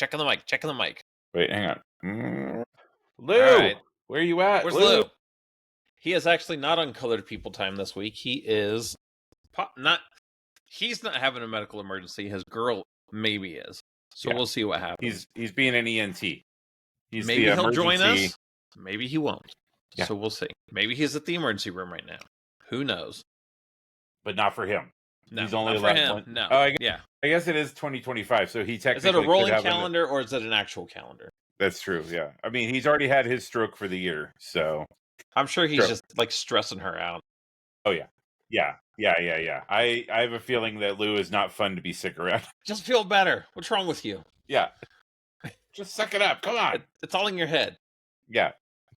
Check on the mic. Check on the mic. Wait, hang on. Lou, All right. where are you at? Where's Lou? He is actually not on Colored People time this week. He is He's not having a medical emergency. His girl maybe is. So we'll see what happens. He's being an ENT. Maybe he'll join us. Maybe he won't. Yeah. So we'll see. Maybe he's at the emergency room right now. Who knows? But not for him. No, he's only not for him. No. Oh, I guess it is 2025. So he technically is it a rolling calendar or is it an actual calendar? That's true. Yeah. I mean, he's already had his stroke for the year, so I'm sure he's just like stressing her out. Oh yeah. Yeah. I have a feeling that Lou is not fun to be sick around. Just feel better. What's wrong with you? Yeah. Just suck it up. Come on. It's all in your head. Yeah.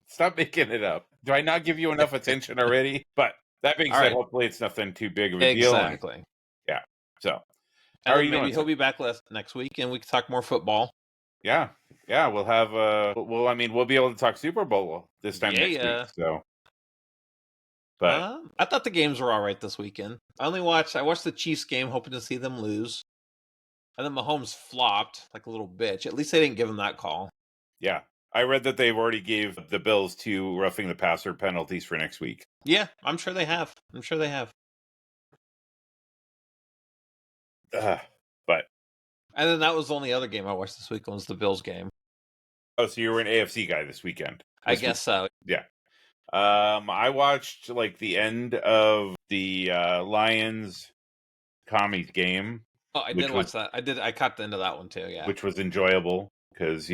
Stop making it up. Do I not give you enough attention already? But that being said, hopefully it's nothing too big of a deal. Exactly. Yeah. So how are you doing? He'll be back next week and we can talk more football. Yeah. Yeah. We'll have we'll be able to talk Super Bowl this time next week. So but I thought the games were all right this weekend. I watched the Chiefs game hoping to see them lose. And then Mahomes flopped like a little bitch. At least they didn't give him that call. Yeah. I read that they've already gave the Bills 2 roughing the passer penalties for next week. Yeah, I'm sure they have. But and then that was the only other game I watched this weekend was the Bills game. Oh, so you were an AFC guy this weekend? I guess so. Yeah. I watched like the end of the Lions Commies game. Oh, I did watch that. I caught the end of that one too. Yeah, which was enjoyable because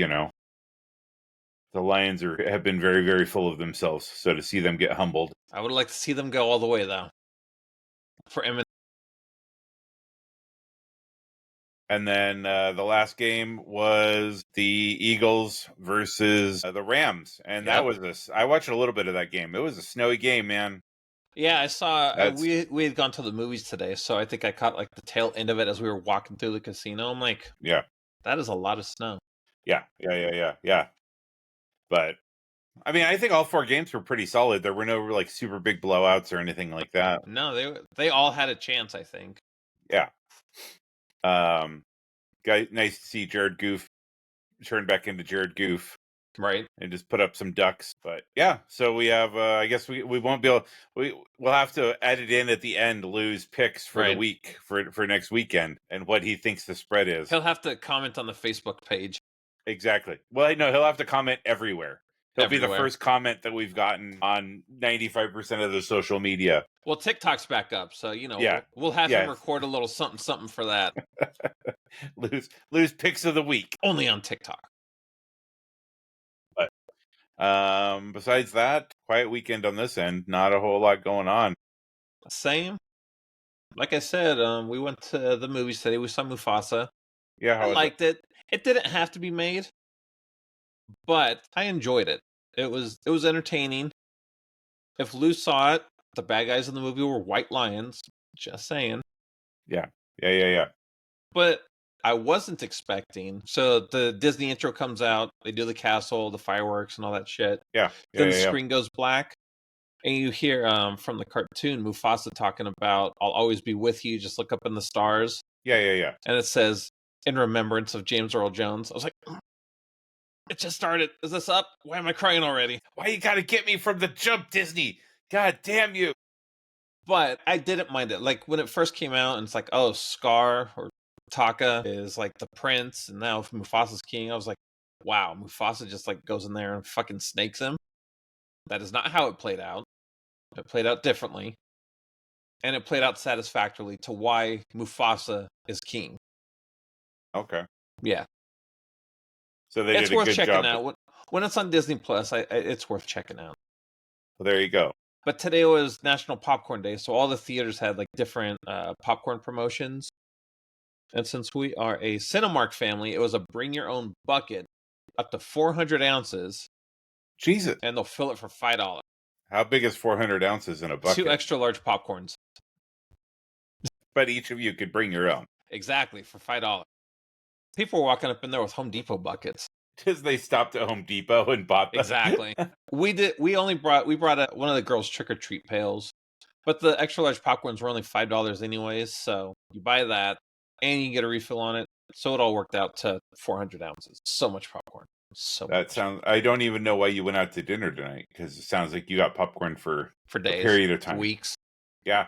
the Lions have been very, very full of themselves. So to see them get humbled, I would like to see them go all the way though. For Emmett. And then the last game was the Eagles versus the Rams, and that was I watched a little bit of that game. It was a snowy game, man. Yeah, I saw. We had gone to the movies today, so I think I caught like the tail end of it as we were walking through the casino. I'm like, yeah, that is a lot of snow. Yeah. But I mean, I think all 4 games were pretty solid. There were no like super big blowouts or anything like that. No, they all had a chance, I think. Yeah. Nice to see Jared Goof turn back into Jared Goof. Right. And just put up some ducks. But yeah, so we have I guess we won't be able we'll have to edit in at the end Lou's picks for the week for next weekend and what he thinks the spread is. He'll have to comment on the Facebook page. Exactly. Well, no, he'll have to comment everywhere. He'll be the first comment that we've gotten on 95% of the social media. Well, TikTok's back up, so we'll have him record a little something for that. Lou's picks of the week. Only on TikTok. But besides that, quiet weekend on this end. Not a whole lot going on. Same. Like I said, we went to the movies today. We saw Mufasa. Yeah, I liked it. It didn't have to be made, but I enjoyed it. It was entertaining. If Lou saw it, the bad guys in the movie were white lions. Just saying. Yeah. But I wasn't expecting. So the Disney intro comes out. They do the castle, the fireworks, and all that shit. Yeah. Then the screen goes black, and you hear from the cartoon Mufasa talking about, "I'll always be with you. Just look up in the stars." Yeah. And it says, "In remembrance of James Earl Jones." I was like, it just started. Is this up? Why am I crying already? Why you gotta get me from the jump, Disney? God damn you. But I didn't mind it. Like when it first came out and it's like, oh, Scar or Taka is like the prince and now Mufasa's king. I was like, wow, Mufasa just like goes in there and fucking snakes him. That is not how it played out. It played out differently. And it played out satisfactorily to why Mufasa is king. Okay. Yeah. So it's worth checking out. When it's on Disney Plus, it's worth checking out. Well, there you go. But today was National Popcorn Day, so all the theaters had like different popcorn promotions. And since we are a Cinemark family, it was a bring your own bucket up to 400 ounces. Jesus. And they'll fill it for $5. How big is 400 ounces in a bucket? 2 extra large popcorns. But each of you could bring your own. Exactly, for $5. People were walking up in there with Home Depot buckets. Because they stopped at Home Depot and bought them. Exactly. We brought one of the girls' trick-or-treat pails. But the extra large popcorns were only $5 anyways, so you buy that. and you can get a refill on it. So it all worked out to 400 ounces. So much popcorn. So That much. sounds. I don't even know why you went out to dinner tonight, because it sounds like you got popcorn for a days, period of for time. weeks. Yeah.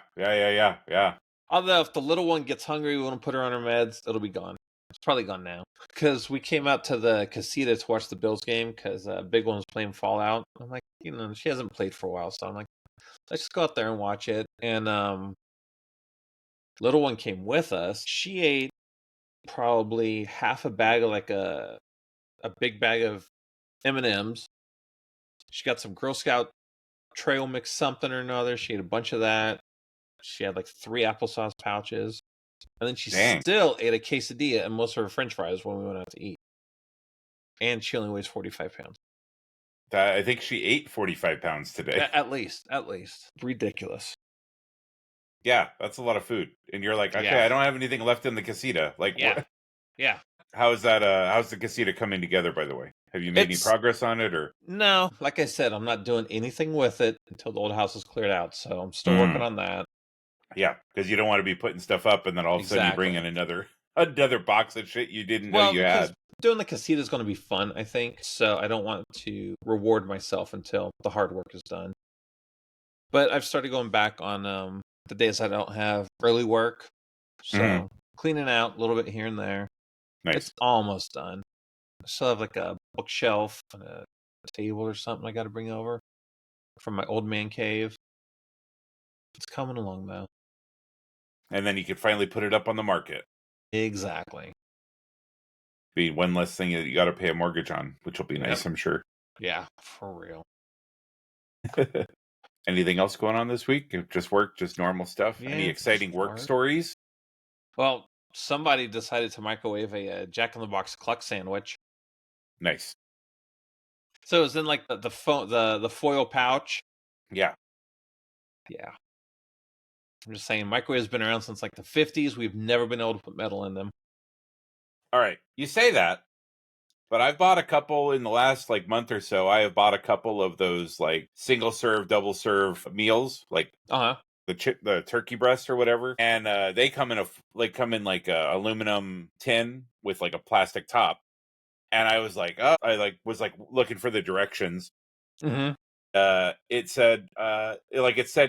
Although if the little one gets hungry, we want to put her on her meds, it'll be gone. It's probably gone now. Because we came out to the casita to watch the Bills game because big one was playing Fallout. I'm like, she hasn't played for a while, so I'm like, let's just go out there and watch it. And little one came with us. She ate probably half a bag of like a big bag of M&Ms. She got some Girl Scout trail mix something or another. She ate a bunch of that. She had like 3 applesauce pouches. And then she still ate a quesadilla and most of her french fries when we went out to eat. And she only weighs 45 pounds. I think she ate 45 pounds today. At least. Ridiculous. Yeah, that's a lot of food. And you're like, okay, I don't have anything left in the casita. Like, what? Yeah. How's that? How's the casita coming together, by the way? Have you made any progress on it, or? No, like I said, I'm not doing anything with it until the old house is cleared out. So I'm still working on that. Yeah, because you don't want to be putting stuff up and then all of a sudden you bring in another box of shit you didn't know you had. Doing the casita is going to be fun, I think. So I don't want to reward myself until the hard work is done. But I've started going back on the days I don't have early work. So cleaning out a little bit here and there. Nice. It's almost done. I still have like a bookshelf and a table or something I got to bring over from my old man cave. It's coming along though. And then you can finally put it up on the market. Exactly. Be one less thing that you got to pay a mortgage on, which will be nice, I'm sure. Yeah, for real. Anything else going on this week? Just work, just normal stuff? Any exciting work stories? Well, somebody decided to microwave a Jack in the Box cluck sandwich. Nice. So it was in like the foil pouch. Yeah. Yeah. I'm just saying, microwave's been around since like the 50s. We've never been able to put metal in them. All right. You say that, but I've bought a couple in the last like month or so. I have bought a couple of those like single serve, double serve meals, like the turkey breast or whatever, and they come in a aluminum tin with like a plastic top. And I was like, was looking for the directions. It said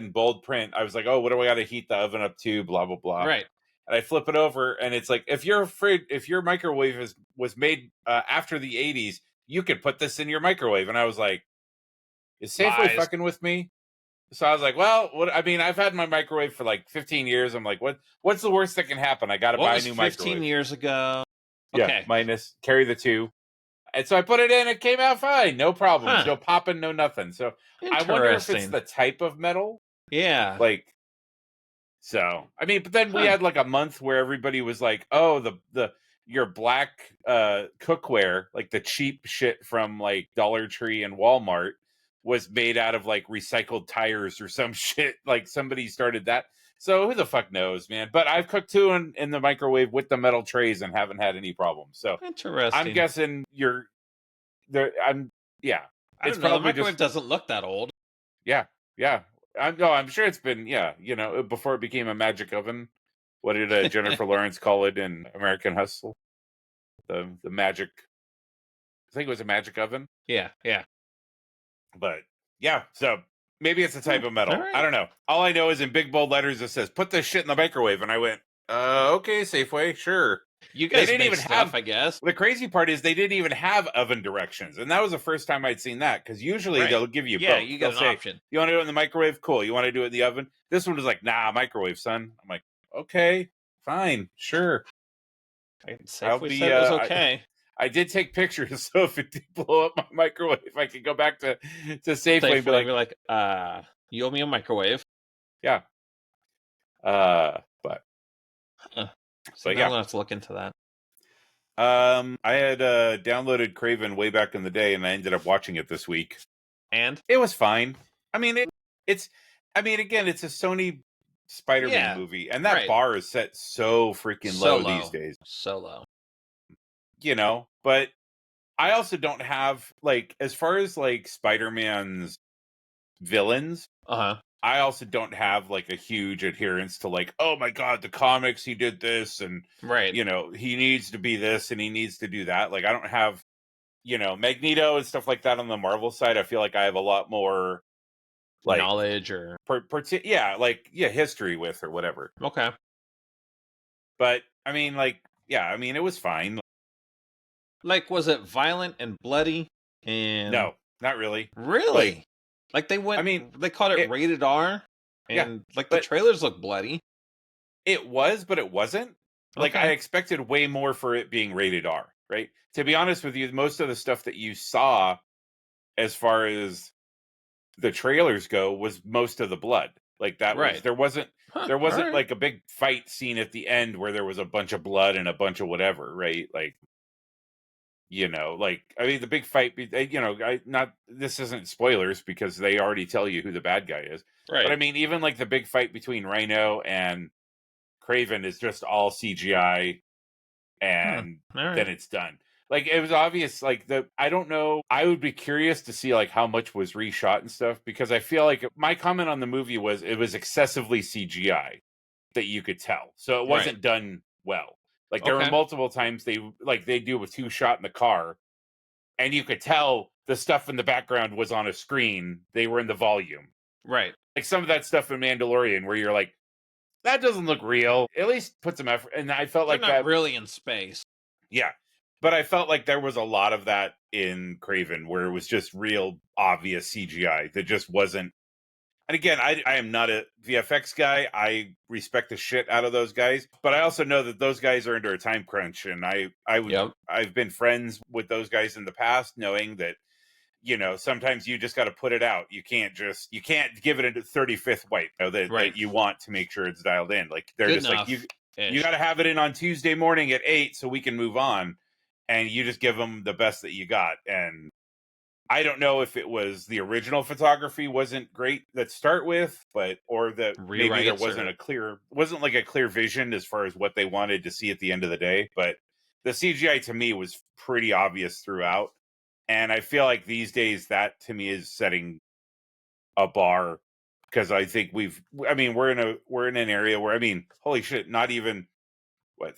in bold print. I was like, oh, what do I got to heat the oven up to? Blah blah blah. Right. And I flip it over, and it's like, if your microwave was made after the 80s, you could put this in your microwave. And I was like, is Safeway fucking with me? So I was like, well, I've had my microwave for like 15 years. I'm like, what's the worst that can happen? I got to buy a new microwave. 15 years ago. Yeah, okay. Minus carry the 2. And so I put it in, it came out fine. No problems, no popping, no nothing. So I wonder if it's the type of metal. Yeah. Like, so, but then we had like a month where everybody was like, oh, your black cookware, like the cheap shit from like Dollar Tree and Walmart, was made out of like recycled tires or some shit. Like somebody started that. So who the fuck knows, man? But I've cooked 2 in the microwave with the metal trays and haven't had any problems. So interesting. I'm guessing you're there. I don't know. The microwave doesn't look that old. Yeah. I'm sure it's been, before it became a magic oven. What did Jennifer Lawrence call it in American Hustle? The magic. I think it was a magic oven. Yeah. But yeah, so maybe it's a type of metal. Right. I don't know. All I know is in big bold letters it says, "Put this shit in the microwave," and I went, "Okay, Safeway, sure." You guys didn't even have, I guess. The crazy part is they didn't even have oven directions, and that was the first time I'd seen that. Because usually they'll give you both. You get an option. You want to do it in the microwave? Cool. You want to do it in the oven? This one was like, nah, microwave, son. I'm like, okay, fine, sure. Safeway said it was okay. I did take pictures, so if it did blow up my microwave, I could go back to Safeway and be like, you owe me a microwave. Yeah. But. So I'm gonna have to look into that. I had downloaded Craven way back in the day, and I ended up watching it this week. And it was fine. Again, it's a Sony Spider-Man movie, and that bar is set so freaking low these days. So low. But I also don't have, like, as far as like Spider-Man's villains, I also don't have like a huge adherence to like, oh my god, the comics, he did this, and Right. he needs to be this and he needs to do that. Like I don't have, Magneto and stuff like that on the Marvel side. I feel like I have a lot more like knowledge or history with or whatever. okay. But I mean, like, yeah, I mean, it was fine. Like, was it violent and bloody? And No, not really. really, like they I mean, they called it rated R, yeah, and like the but trailers look bloody. it was, but it wasn't. Like I Okay. expected way more for it being rated R, right? To be honest with you, most of the stuff that you saw as far as the trailers go was most of the blood. Like that was Right. there wasn't Huh. there All wasn't right. like a big fight scene at the end where there was a bunch of blood and a bunch of whatever, right? Like like I mean the big fight I not this isn't spoilers because they already tell you who the bad guy is. But I Right. mean even like the big fight between Rhino and Craven is just all CGI Huh. and All right. then it's done. Like it was obvious like I don't know, I would be curious to see like how much was reshot and stuff because I feel like my comment on the movie was it was excessively CGI that you could tell. So it Right. wasn't done well. Like there were Okay. multiple times they do a two shot in the car and you could tell the stuff in the background was on a screen. They were in the volume. Right. Like some of that stuff in Mandalorian where you're like, that doesn't look real. At least put some effort. And I felt They're like not that. really in space. Yeah. But I felt like there was a lot of that in Craven where it was just real obvious CGI that just wasn't. And again, I am not a VFX guy. I respect the shit out of those guys, but I also know that those guys are under a time crunch, and Yep. I've been friends with those guys in the past, knowing that sometimes you just got to put it out. You can't give it a 35th wipe Right. that you want to make sure it's dialed in. Like they're Good just like enough. you got to have it in on Tuesday morning at 8 so we can move on, and you just give them the best that you got. And I don't know if it was the original photography wasn't great to start with, or that maybe there Rewrites wasn't or wasn't like a clear vision as far as what they wanted to see at the end of the day. But the CGI to me was pretty obvious throughout. And I feel like these days that to me is setting a bar because I think we're in an area where I mean, holy shit, not even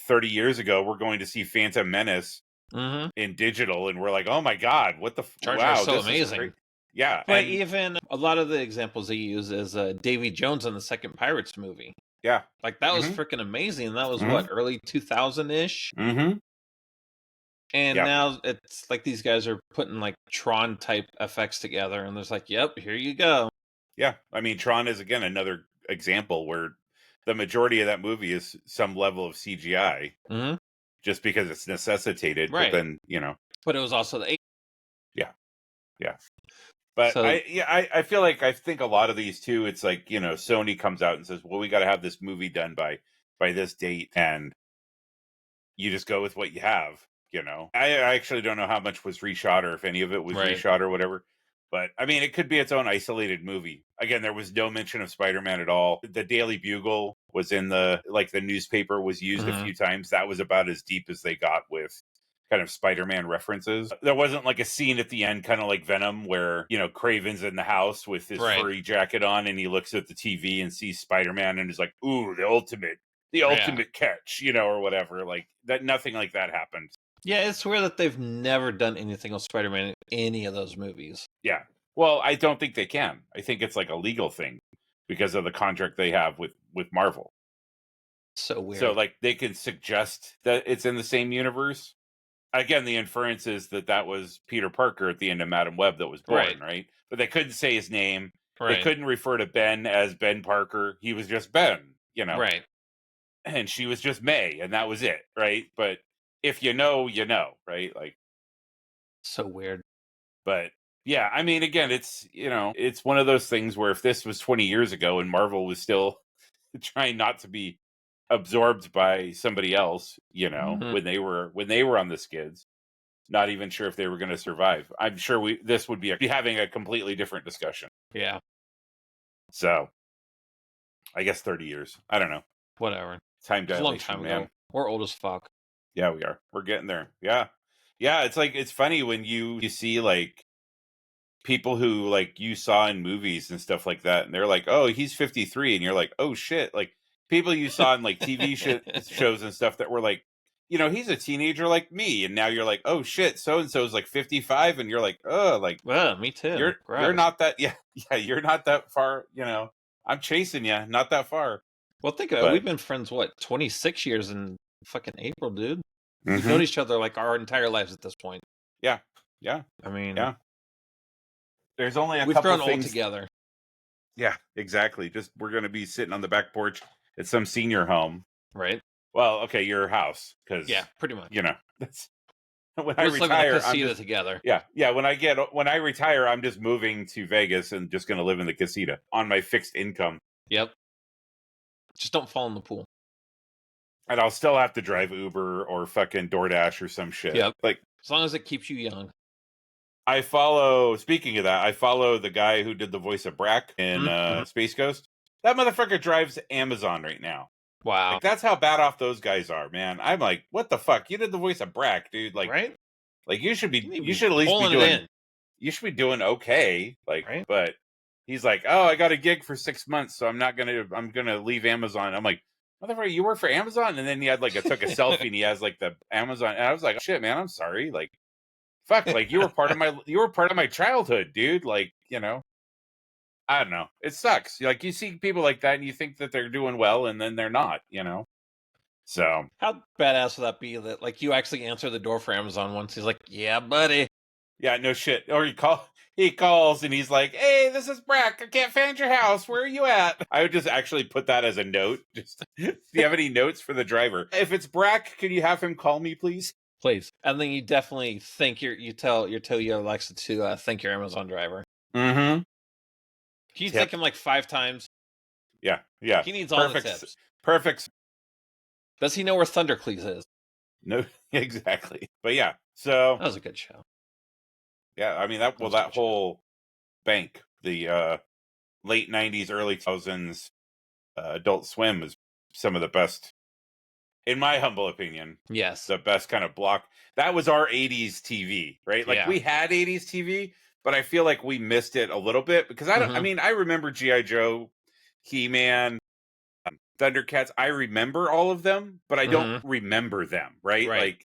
30 years ago, we're going to see Phantom Menace mm-hmm. in digital and we're like, oh my god, what the Jar Jar's wow, so this is great. amazing. Yeah, But and even a lot of the examples they use is Davy Jones in the second Pirates movie. yeah, Like that was mm-hmm, freaking amazing. That was mm-hmm, what, early 2000 ish. mm-hmm. And Yeah, now it's like these guys are putting like Tron type effects together, and there's like, yep, here you go. yeah. I mean, Tron is again another example where the majority of that movie is some level of CGI Mm-hmm. just because it's necessitated. But Right. then But it was also the yeah, yeah. But so I feel like I think a lot of these too. It's like Sony comes out and says, "Well, we got to have this movie done by this date," and you just go with what you have. I actually don't know how much was reshot or if any of it was right. reshot or whatever. But I mean, it could be its own isolated movie. Again, there was no mention of Spider-Man at all. The Daily Bugle was in the newspaper was used a Mm-hmm. few times. That was about as deep as they got with kind of Spider-Man references. There wasn't like a scene at the end, kind of like Venom, where Craven's in the house with his Right. furry jacket on, and he looks at the TV and sees Spider-Man, and is like, "Ooh, the Yeah. ultimate catch," or whatever. Like that, nothing like that happened. Yeah, it's weird that they've never done anything with Spider-Man in any of those movies. Yeah. Well, I don't think they can. I think it's like a legal thing because of the contract they have with Marvel. So weird. So like they can suggest that it's in the same universe. Again, the inference is that was Peter Parker at the end of Madam Web that was born, right? But they couldn't say his name. They couldn't refer to Ben as Ben Parker. He was just Ben, Right. And she was just May, and that was it, right? But if you know, right? Like so weird. But yeah, I mean, again, it's it's one of those things where if this was 20 years ago and Marvel was still trying not to be absorbed by somebody else, Mm-hmm. when they were on the skids, not even sure if they were going to survive. I'm sure this would be having a completely different discussion. Yeah. So, I guess 30 years. I don't know. Whatever. Time It's a long dilation, time man. ago. We're old as fuck. Yeah, we are. We're getting there. Yeah. Yeah, it's like it's funny when you see like people who like you saw in movies and stuff like that, and they're like, "Oh, he's 53," and you're like, "Oh shit!" Like people you saw in like TV shows and stuff that were like, he's a teenager like me, and now you're like, "Oh shit, so and so's like 55," and you're like, "Oh, like, well, me too. You're not that, you're not that far. I'm chasing you, not that far." Well, think about it. We've been friends 26 years in fucking April, dude. We've known each other like our entire lives at this point. Yeah. I mean, there's only a we've couple grown things old together. Yeah, exactly. Just we're going to be sitting on the back porch at some senior home, right? Well, okay, your house, because pretty much. That's when I retire. I'm just together. Yeah. When I retire, I'm just moving to Vegas and just going to live in the casita on my fixed income. Yep. Just don't fall in the pool. And I'll still have to drive Uber or fucking DoorDash or some shit. Yep. Like, as long as it keeps you young. Speaking of that, I follow the guy who did the voice of Brack in Space Ghost. That motherfucker drives Amazon right now. Wow. Like, that's how bad off those guys are, man. I'm like, what the fuck? You did the voice of Brack, dude. Like, right? Like you should at least be doing. You should be doing okay. Like, right? But he's like, oh, I got a gig for 6 months, so I'm gonna leave Amazon. I'm like, motherfucker, you work for Amazon? And then he had took a selfie and he has like the Amazon, and I was like, shit, man, I'm sorry. Like, fuck, like you were part of my childhood, dude. Like, I don't know. It sucks. Like you see people like that and you think that they're doing well and then they're not, So how badass would that be that like you actually answer the door for Amazon once? He's like, yeah, buddy. Yeah, no shit. Or he calls and he's like, hey, this is Brack. I can't find your house. Where are you at? I would just actually put that as a note. Just do you have any notes for the driver? If it's Brack, can you have him call me, please? Please. And then you definitely think you tell your Alexa to thank your Amazon driver. Mm-hmm. Can you thank him like 5 times? Yeah. He needs all the tips. Perfect. Does he know where Thundercleese is? No, exactly. But yeah, so that was a good show. Yeah, I mean that whole bank, the late 90s, early 2000s Adult Swim was some of the best, in my humble opinion. Yes. The best kind of block. That was our 80s TV, right? Like we had 80s TV, but I feel like we missed it a little bit because I remember G.I. Joe, He-Man, Thundercats. I remember all of them, but I don't remember them, right? Like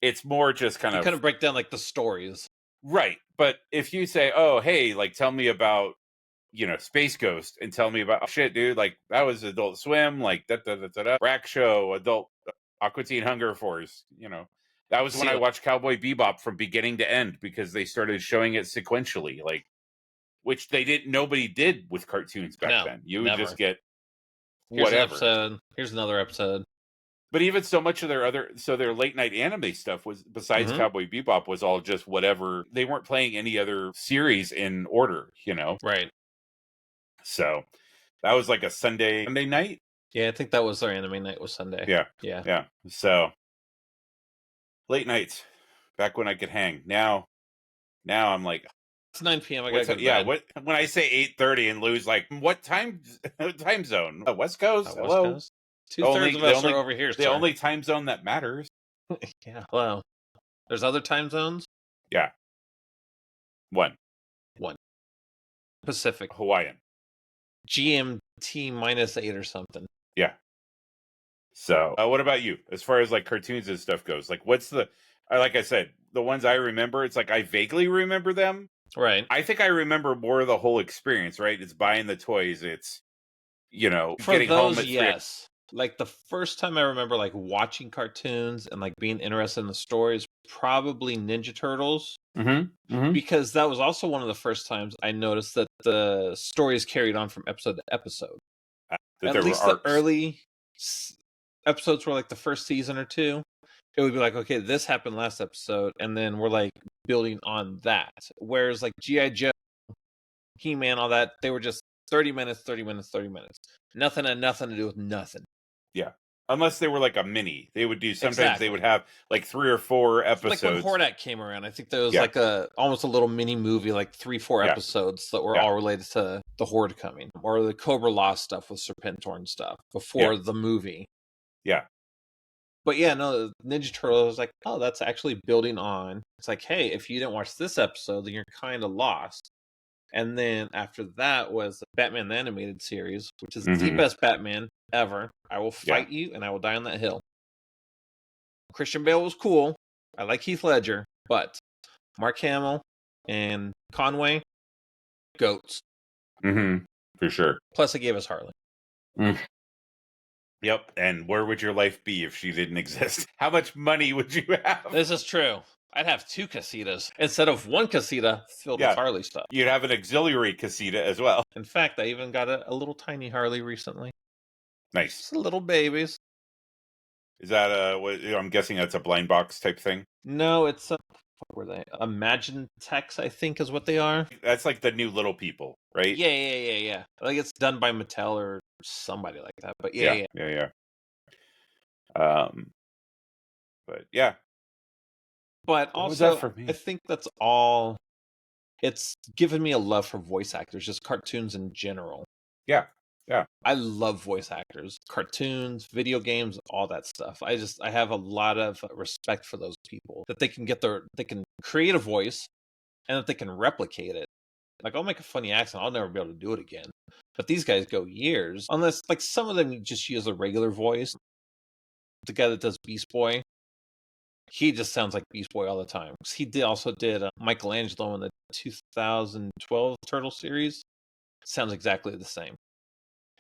it's more just kind of break down like the stories. Right. But if you say, oh, hey, like tell me about, Space Ghost and tell me about shit, dude, like that was Adult Swim, like Rack Show, Adult Aqua Teen Hunger Force, that was when I watched Cowboy Bebop from beginning to end because they started showing it sequentially, like which nobody did with cartoons back then. You would just get whatever. Here's another episode. But even so much of their late night anime stuff was, besides Cowboy Bebop, was all just whatever. They weren't playing any other series in order, Right. So that was like a Sunday night. Yeah, I think that was our anime night was Sunday. Yeah. So late nights, back when I could hang. Now I'm like, it's 9 p.m. I gotta go to bed. When I say 8:30 and Lou's like, what time zone? West Coast. Hello. West Coast? 2/3 of us are over here. The only time zone that matters. Yeah. Well, there's other time zones. Yeah. One. Pacific. Hawaiian. GMT -8 or something. Yeah. So, what about you? As far as like cartoons and stuff goes, like what's like I said, the ones I remember, it's like I vaguely remember them. Right. I think I remember more of the whole experience, right? It's buying the toys. It's, for getting those, home at yes. Like the first time I remember like watching cartoons and like being interested in the stories, probably Ninja Turtles. Because that was also one of the first times I noticed that the stories carried on from episode to episode. At least the early episodes were like the first season or two. It would be like, okay, this happened last episode, and then we're like building on that. Whereas like G.I. Joe, He-Man, all that, they were just 30 minutes, 30 minutes, 30 minutes. Nothing had nothing to do with nothing. Yeah. Unless they were like a mini. They would do, sometimes they would have like 3 or 4 episodes. Like when Hordak came around, I think there was like almost a little mini movie, like 3-4 episodes that were all related to the Horde coming. Or the Cobra Law stuff with Serpentor and stuff before the movie. Yeah. But yeah, no, Ninja Turtles was like, oh, that's actually building on. It's like, hey, if you didn't watch this episode, then you're kind of lost. And then after that was Batman the Animated Series, which is the best Batman ever. I will fight you and I will die on that hill. Christian Bale was cool. I like Heath Ledger, but Mark Hamill and Conway, goats. For sure. Plus, they gave us Harley. Yep. And where would your life be if she didn't exist? How much money would you have? This is true. I'd have 2 casitas instead of 1 casita filled with Harley stuff. You'd have an auxiliary casita as well. In fact, I even got a little tiny Harley recently. Nice. Just little babies. Is that I'm guessing that's a blind box type thing? No, it's what were they? Imagine Techs, I think, is what they are. That's like the new Little People, right? Yeah. Like it's done by Mattel or somebody like that. But yeah. But yeah. But also, I think that's all. It's given me a love for voice actors, just cartoons in general. Yeah. I love voice actors, cartoons, video games, all that stuff. I have a lot of respect for those people that they can create a voice and that they can replicate it. Like, I'll make a funny accent, I'll never be able to do it again. But these guys go years, unless like some of them just use a regular voice. The guy that does Beast Boy, he just sounds like Beast Boy all the time. He also did Michelangelo in the 2012 Turtle series. Sounds exactly the same.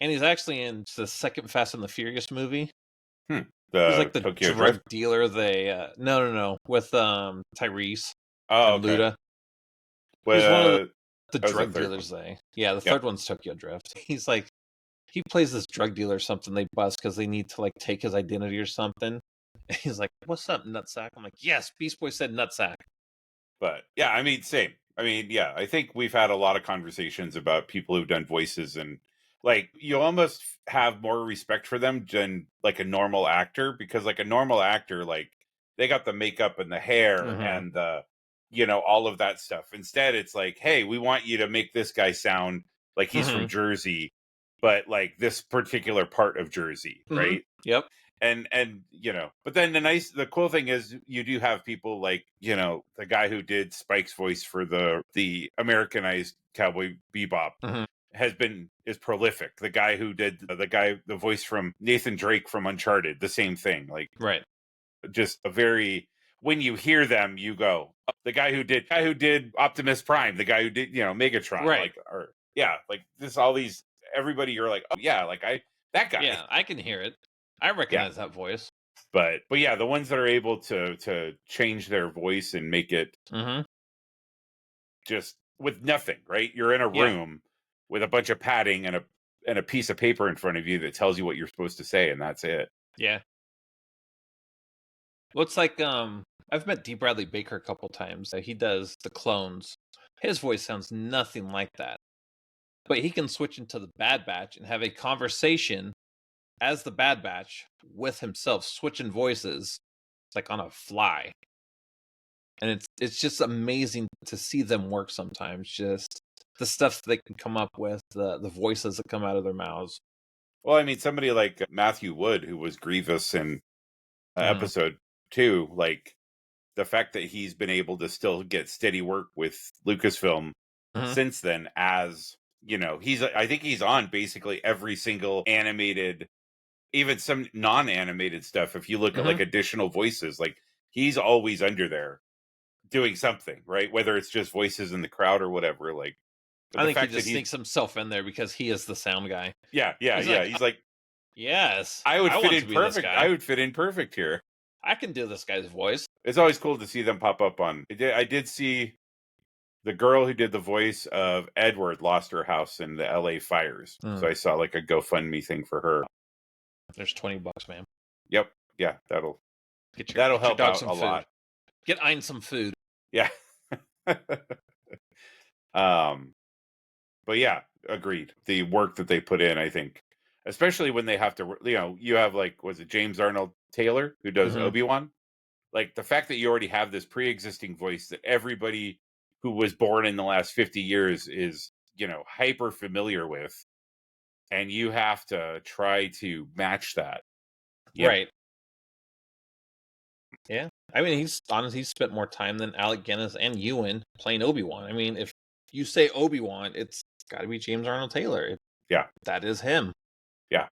And he's actually in the second Fast and the Furious movie. He's like the Tokyo drug Drift? dealer. No, with Tyrese and okay. Luda. He's one of the drug dealers. The third one's Tokyo Drift. He's like, he plays this drug dealer or something. They bust because they need to like take his identity or something. And he's like, "What's up, nutsack?" I'm like, "Yes, Beast Boy said nutsack." But yeah, I mean, same. I mean, yeah, I think we've had a lot of conversations about people who've done voices, and like you almost have more respect for them than like a normal actor, because like a normal actor, like they got the makeup and the hair and the all of that stuff. Instead, it's like, hey, we want you to make this guy sound like he's from Jersey, but like this particular part of Jersey, right? Yep. And but then the cool thing is you do have people like the guy who did Spike's voice for the Americanized Cowboy Bebop is prolific. The guy who did the voice from Nathan Drake from Uncharted, the same thing. Like, right, just a very, when you hear them, you go, oh, the guy who did Optimus Prime, the guy who did Megatron, right? Like this, all these, everybody, you're like, oh yeah, like that guy. Yeah, I can hear it. I recognize that voice. But yeah, the ones that are able to change their voice and make it just with nothing, right? You're in a room with a bunch of padding and a piece of paper in front of you that tells you what you're supposed to say, and that's it. Yeah. Well, it's like I've met D. Bradley Baker a couple times. He does the clones. His voice sounds nothing like that, but he can switch into the Bad Batch and have a conversation as the Bad Batch with himself, switching voices like on a fly. And it's just amazing to see them work sometimes. Just the stuff they can come up with, the voices that come out of their mouths. Well, I mean, somebody like Matthew Wood, who was Grievous in episode 2, like the fact that he's been able to still get steady work with Lucasfilm since then, as I think he's on basically every single animated, even some non-animated stuff. If you look at like additional voices, like he's always under there doing something, right? Whether it's just voices in the crowd or whatever. Like, I think he just sneaks himself in there because he is the sound guy. Yeah. He's like, yes, I would fit in perfect. I would fit in perfect here. I can do this guy's voice. It's always cool to see them pop up on. I did see the girl who did the voice of Edward lost her house in the LA fires. So I saw like a GoFundMe thing for her. There's $20, man. Yep. Yeah, that'll help out a lot. Get Ein some food. Yeah. But yeah, agreed. The work that they put in, I think, especially when they have to, you have like, was it James Arnold Taylor who does Obi-Wan? Like the fact that you already have this pre-existing voice that everybody who was born in the last 50 years is, hyper familiar with, and you have to try to match that. Yep. Right. Yeah. I mean, he's spent more time than Alec Guinness and Ewan playing Obi-Wan. I mean, if you say Obi-Wan, it's got to be James Arnold Taylor. Yeah. That is him. Yeah.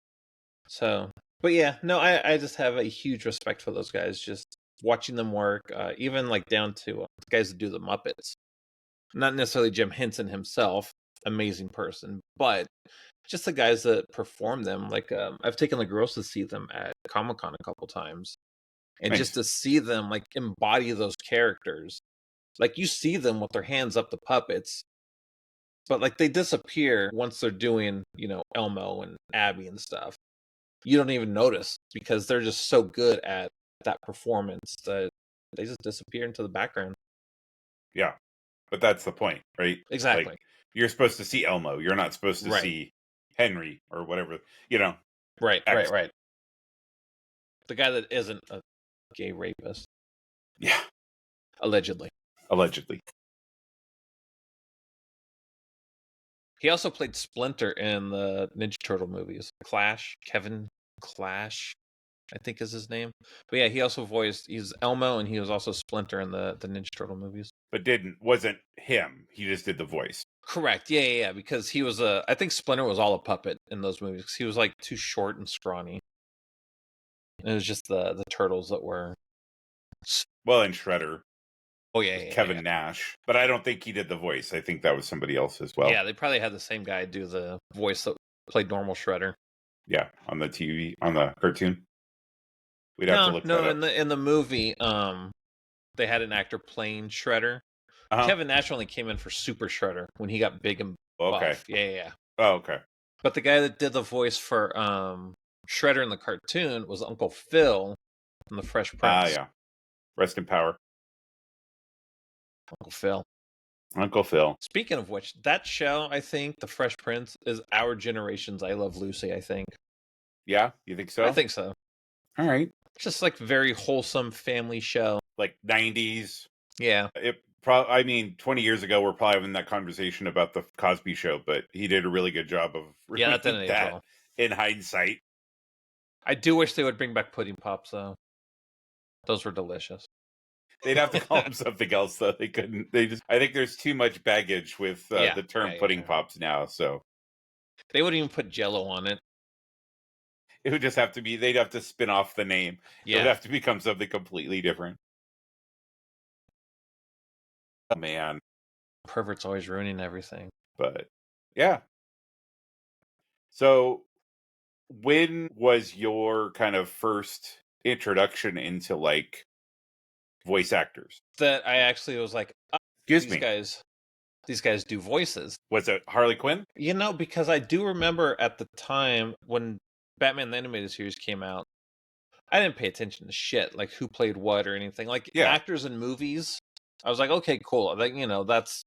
So, but yeah, no, I just have a huge respect for those guys. Just watching them work, even like down to the guys that do the Muppets. Not necessarily Jim Henson himself, amazing person, but just the guys that perform them. Like I've taken the girls to see them at Comic-Con a couple times, and Nice. just to see them like embody those characters. Like you see them with their hands up the puppets, but like they disappear once they're doing, Elmo and Abby and stuff. You don't even notice because they're just so good at that performance that they just disappear into the background. Yeah. But that's the point, right? Exactly. Like, you're supposed to see Elmo. You're not supposed to see Henry or whatever, Right. The guy that isn't a gay rapist. Yeah. Allegedly. He also played Splinter in the Ninja Turtle movies. Kevin Clash, I think is his name. But yeah, he's Elmo, and he was also Splinter in the Ninja Turtle movies. But wasn't him. He just did the voice. Correct. Yeah. Because he was I think Splinter was all a puppet in those movies because he was like too short and scrawny. And it was just the turtles that were. Well, and Shredder. Oh yeah. Kevin Nash. But I don't think he did the voice. I think that was somebody else as well. Yeah, they probably had the same guy do the voice that played normal Shredder. Yeah, on the TV, on the cartoon. We'd have to look that up. No, in the movie, they had an actor playing Shredder. Uh-huh. Kevin Nash only came in for Super Shredder when he got big and buff. Okay. Yeah. Oh, okay. But the guy that did the voice for Shredder in the cartoon was Uncle Phil from The Fresh Prince. Yeah. Rest in power. Uncle Phil. Speaking of which, that show, I think, The Fresh Prince, is our generation's I Love Lucy, I think. Yeah? You think so? I think so. All right. It's just like very wholesome family show. Like 90s. Yeah. 20 years ago, we're probably having that conversation about the Cosby Show, but he did a really good job of that in hindsight. I do wish they would bring back Pudding Pops, though. Those were delicious. They'd have to call them something else, though. They couldn't. I think there's too much baggage with the term Pudding Pops now, so. They wouldn't even put Jell-O on it. It would just have to be, they'd have to spin off the name. Yeah. It would have to become something completely different. Oh, man. Pervert's always ruining everything. But, yeah. So, when was your kind of first introduction into, like, voice actors? That I actually was like, Excuse me. These guys do voices. Was it Harley Quinn? Because I do remember at the time when Batman the Animated Series came out, I didn't pay attention to shit, like who played what or anything. Like actors in movies, I was like, okay, cool. Like, that's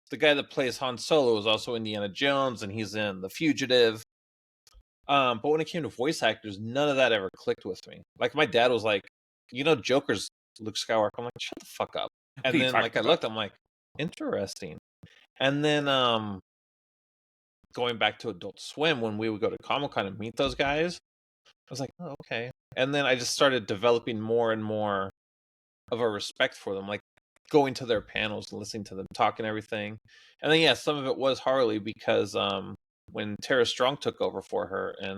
the guy that plays Han Solo is also Indiana Jones, and he's in The Fugitive. But when it came to voice actors, none of that ever clicked with me. Like my dad was like, Joker's Luke Skywalker. I'm like, shut the fuck up. And then I looked, I'm like, interesting. And then going back to Adult Swim, when we would go to Comic-Con and meet those guys, I was like, oh, okay. And then I just started developing more and more of a respect for them, like going to their panels, listening to them talk and everything. And then, some of it was Harley because when Tara Strong took over for her in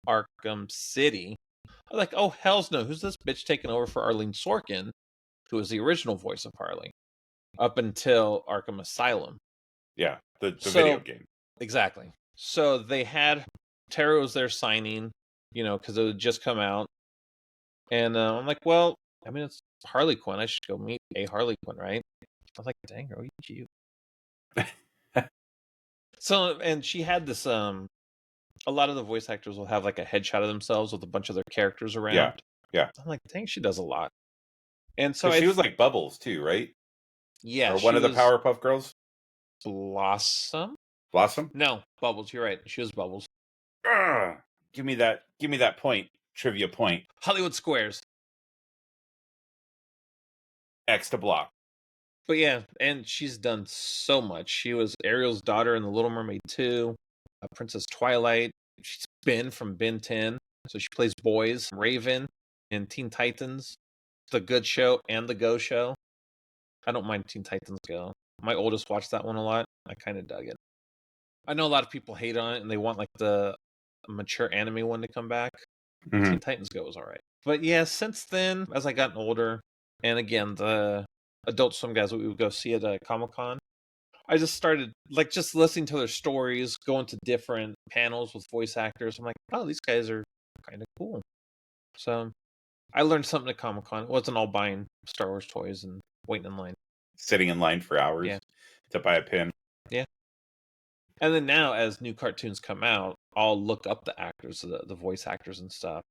Arkham City, I was like, oh, hells no. Who's this bitch taking over for Arlene Sorkin, who was the original voice of Harley, up until Arkham Asylum. Yeah, the video game. Exactly. So they had Tara was there signing, because it had just come out. And I'm like, well, I mean, it's Harley Quinn. I should go meet a Harley Quinn, right? I was like, dang, girl, you cute. So, and she had this, a lot of the voice actors will have like a headshot of themselves with a bunch of their characters around. Yeah. I'm like, dang, she does a lot. And so she was like Bubbles too, right? Yeah. Or one of the Powerpuff Girls? Blossom? No, Bubbles. You're right. She was Bubbles. Give me that point. Trivia point. Hollywood Squares. X to block. But yeah, and she's done so much. She was Ariel's daughter in The Little Mermaid 2, Princess Twilight. She's Ben from Ben 10. So she plays boys. Raven in Teen Titans, The Good Show and The Go Show. I don't mind Teen Titans Go. My oldest watched that one a lot. I kind of dug it. I know a lot of people hate on it and they want like the mature anime one to come back. Mm-hmm. Teen Titans Go was all right. But yeah, since then, as I gotten older, and again, the Adult Swim guys we would go see at Comic-Con, I just started like just listening to their stories, going to different panels with voice actors. I'm like, oh, these guys are kind of cool. So I learned something at Comic-Con. It wasn't all buying Star Wars toys and waiting in line. Sitting in line for hours to buy a pin. Yeah. And then now, as new cartoons come out, I'll look up the actors, the voice actors and stuff.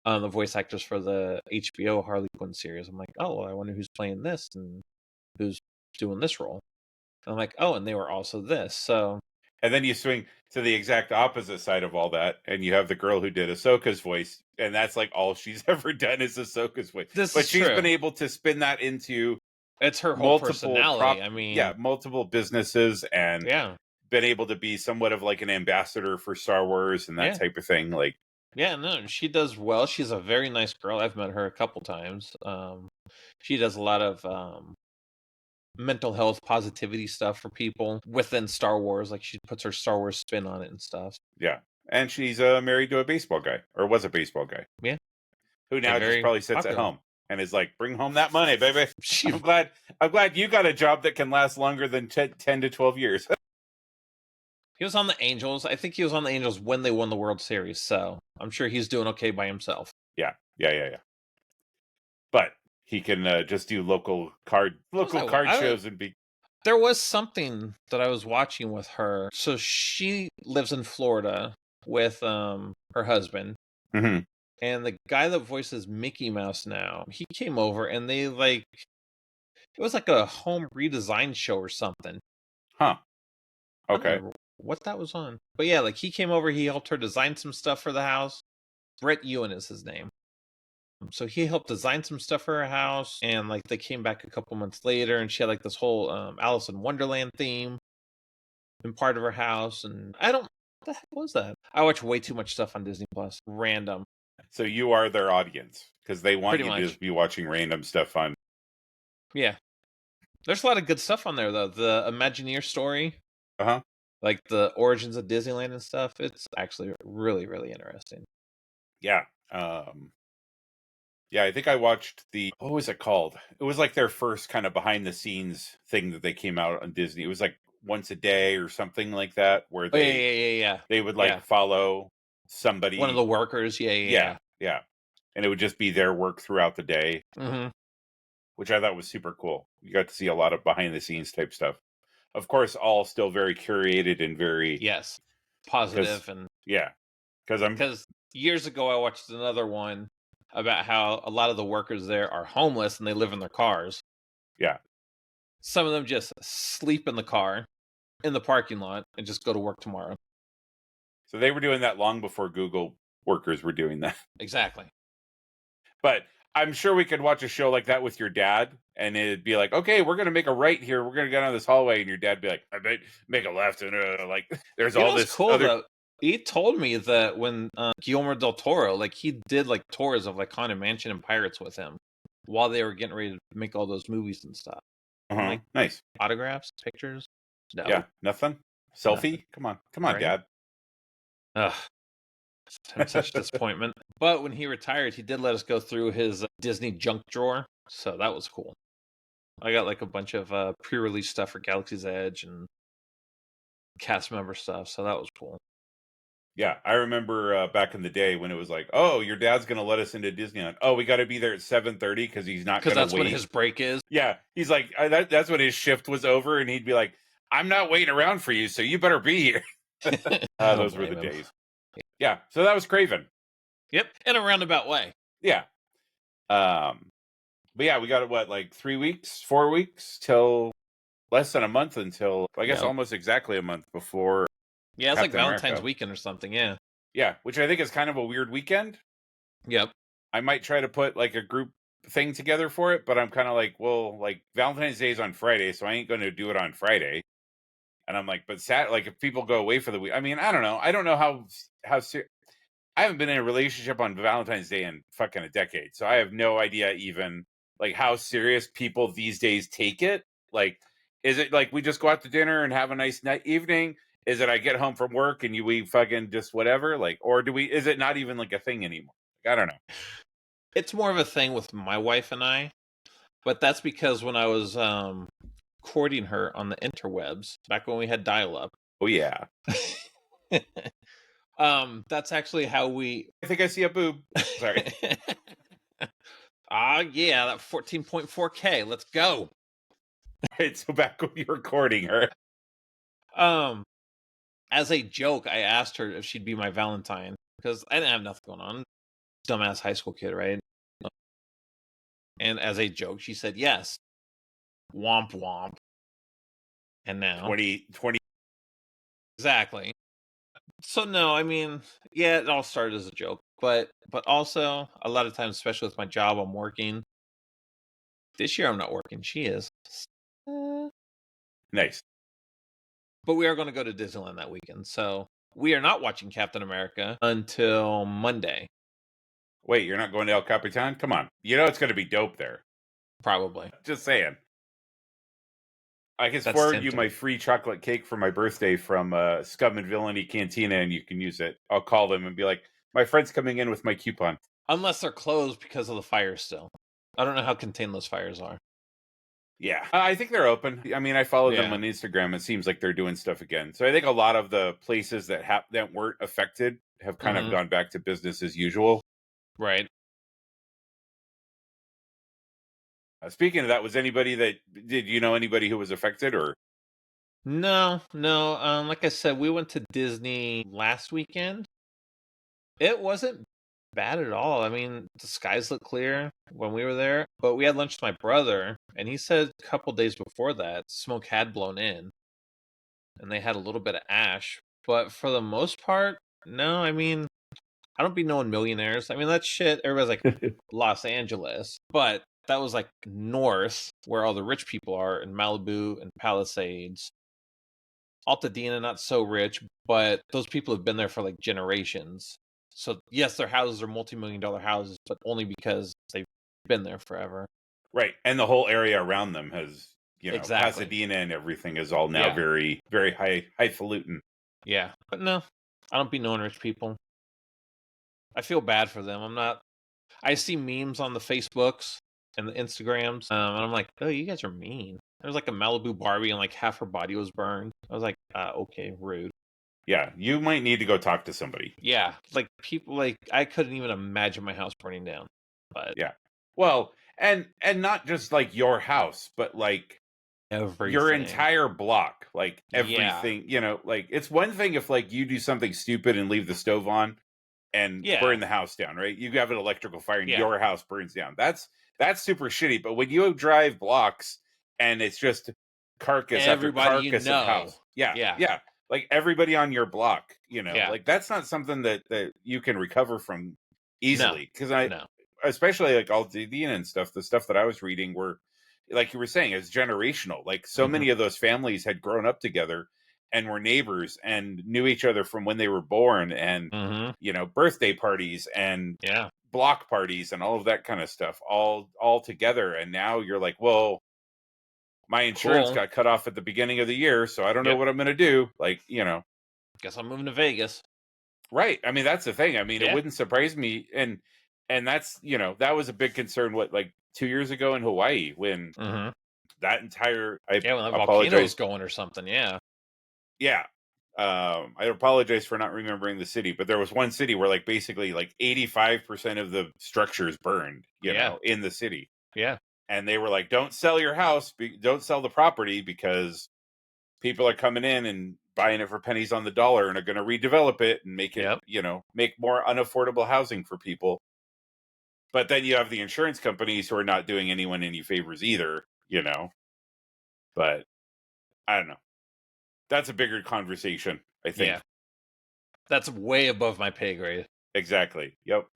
The voice actors for the HBO Harley Quinn series. I'm like, oh, well, I wonder who's playing this and who's doing this role. And I'm like, oh, and they were also this. So, and then you swing to the exact opposite side of all that, and you have the girl who did Ahsoka's voice, and that's like all she's ever done is Ahsoka's voice. But she's been able to spin that into it's her whole personality. Multiple businesses, and been able to be somewhat of like an ambassador for Star Wars and that type of thing. Like, yeah, no, she does well. She's a very nice girl. I've met her a couple times. She does a lot of mental health positivity stuff for people within Star Wars. Like she puts her Star Wars spin on it and stuff. Yeah. And she's married to a baseball guy, or was a baseball guy. Yeah. Who now just probably sits at home and is like, bring home that money, baby. I'm glad you got a job that can last longer than 10 to 12 years. He was on the Angels. I think he was on the Angels when they won the World Series, so I'm sure he's doing okay by himself. Yeah. But he can just do local card shows and be. There was something that I was watching with her. So she lives in Florida with her husband, mm-hmm. and the guy that voices Mickey Mouse now, he came over and they it was like a home redesign show or something. Huh. Okay. What that was on. But yeah, like he came over, he helped her design some stuff for the house. Brett Ewan is his name. So he helped design some stuff for her house, and like they came back a couple months later and she had like this whole Alice in Wonderland theme in part of her house. And what the heck was that? I watch way too much stuff on Disney Plus. Random. So you are their audience because they want you to just be watching random stuff on. Yeah. There's a lot of good stuff on there though. The Imagineer story. Uh-huh. Like the origins of Disneyland and stuff. It's actually really, really interesting. Yeah. Yeah, I think I watched what was it called? It was like their first kind of behind the scenes thing that they came out on Disney. It was like once a day or something like that, where they would like follow somebody, one of the workers. Yeah. And it would just be their work throughout the day, which I thought was super cool. You got to see a lot of behind the scenes type stuff. Of course, all still very curated and very positive and because years ago I watched another one about how a lot of the workers there are homeless and they live in their cars. Yeah, some of them just sleep in the car in the parking lot and just go to work tomorrow. So they were doing that long before Google workers were doing that. Exactly. But I'm sure we could watch a show like that with your dad, and it'd be like, okay, we're going to make a right here. We're going to go down this hallway, and your dad'd be like, I bet make a left, and like there's all this cool though. He told me that when Guillermo del Toro, like he did like tours of like Haunted Mansion and Pirates with him while they were getting ready to make all those movies and stuff. Like, nice autographs, pictures. No. Yeah, nothing. Selfie. Nothing. Come on, right? Dad. Ugh. Such disappointment. But when he retired, he did let us go through his Disney junk drawer, so that was cool. I got like a bunch of pre-release stuff for Galaxy's Edge and cast member stuff, so that was cool. Yeah, I remember back in the day when it was like, oh, your dad's going to let us into Disneyland. Oh, we got to be there at 7:30 because he's not going to wait. Because that's when his break is. Yeah, he's like, that's when his shift was over, and he'd be like, I'm not waiting around for you, so you better be here. Those were the days. Yeah, so that was Craven. Yep, in a roundabout way. Yeah. But yeah, we got like 4 weeks till less than a month until, I guess, almost exactly a month before. Yeah, it's Captain like Valentine's America. Weekend or something, yeah. Yeah, which I think is kind of a weird weekend. Yep. I might try to put like a group thing together for it, but I'm kind of like, well, like Valentine's Day is on Friday, so I ain't going to do it on Friday. And I'm like, but like if people go away for the week, I mean, I don't know. I don't know how I haven't been in a relationship on Valentine's Day in fucking a decade. So I have no idea even like how serious people these days take it. Like Is it like we just go out to dinner and have a nice night evening? Is it I get home from work and we fucking just whatever? Like, or is it not even like a thing anymore? Like, I don't know. It's more of a thing with my wife and I, but that's because when I was courting her on the interwebs back when we had dial-up. Oh yeah. That's actually how we. I think I see a boob. Sorry. Yeah, that 14.4K. Let's go. Right, so back when you were courting her. As a joke, I asked her if she'd be my Valentine because I didn't have nothing going on. Dumbass high school kid, right? And as a joke, she said yes. Womp womp. And now 20. Exactly. So no, I mean, yeah, it all started as a joke, but also a lot of times, especially with my job, I'm working. This year I'm not working. She is. Nice. But we are going to go to Disneyland that weekend. So we are not watching Captain America until Monday. Wait, you're not going to El Capitan? Come on. You know it's going to be dope there. Probably. Just saying. I can forward you my free chocolate cake for my birthday from Scum and Villainy Cantina, and you can use it. I'll call them and be like, my friend's coming in with my coupon. Unless they're closed because of the fires still. I don't know how contained those fires are. Yeah, I think they're open. I mean, I follow them on Instagram. It seems like they're doing stuff again. So I think a lot of the places that weren't affected have kind of gone back to business as usual. Right. Speaking of that, did you know anybody who was affected or? No. Like I said, we went to Disney last weekend. It wasn't bad at all. I mean, the skies looked clear when we were there, but we had lunch with my brother, and he said a couple days before that, smoke had blown in, and they had a little bit of ash. But for the most part, no. I mean, I don't be knowing millionaires. I mean, that shit, everybody's like Los Angeles, but that was like north where all the rich people are in Malibu and Palisades. Altadena, not so rich, but those people have been there for like generations. So yes, their houses are multi-million-dollar houses, but only because they've been there forever. Right, and the whole area around them has, Exactly. Pasadena and everything is all now very, very highfalutin. Yeah, but no, I don't be knowing rich people. I feel bad for them. I see memes on the Facebooks and the Instagrams, and I'm like, oh, you guys are mean. There's like a Malibu Barbie and like half her body was burned. I was like, okay, rude. Yeah, you might need to go talk to somebody. Yeah, like people, like I couldn't even imagine my house burning down. But yeah, well, and not just like your house, but like everything. Your entire block, like everything. Like it's one thing if like you do something stupid and leave the stove on and burn the house down, right? You have an electrical fire and your house burns down. That's super shitty. But when you drive blocks and it's just carcass Everybody after carcass of house, yeah, like everybody on your block, like that's not something that you can recover from easily. Because especially like Altadena and stuff, the stuff that I was reading were, like you were saying, is generational. Like so many of those families had grown up together and were neighbors and knew each other from when they were born, and birthday parties and block parties and all of that kind of stuff all together. And now you're like, well, my insurance got cut off at the beginning of the year, so I don't know what I'm gonna do. Like, guess I'm moving to Vegas. Right. I mean, that's the thing. I mean, it wouldn't surprise me. And that's, that was a big concern, like 2 years ago in Hawaii when that entire, when the volcano's going or something. Yeah. I apologize for not remembering the city, but there was one city where like basically like 85% of the structures burned, in the city. Yeah. And they were like, don't sell your house. Don't sell the property because people are coming in and buying it for pennies on the dollar and are going to redevelop it and make it, make more unaffordable housing for people. But then you have the insurance companies who are not doing anyone any favors either, But I don't know. That's a bigger conversation, I think. Yeah. That's way above my pay grade. Exactly. Yep.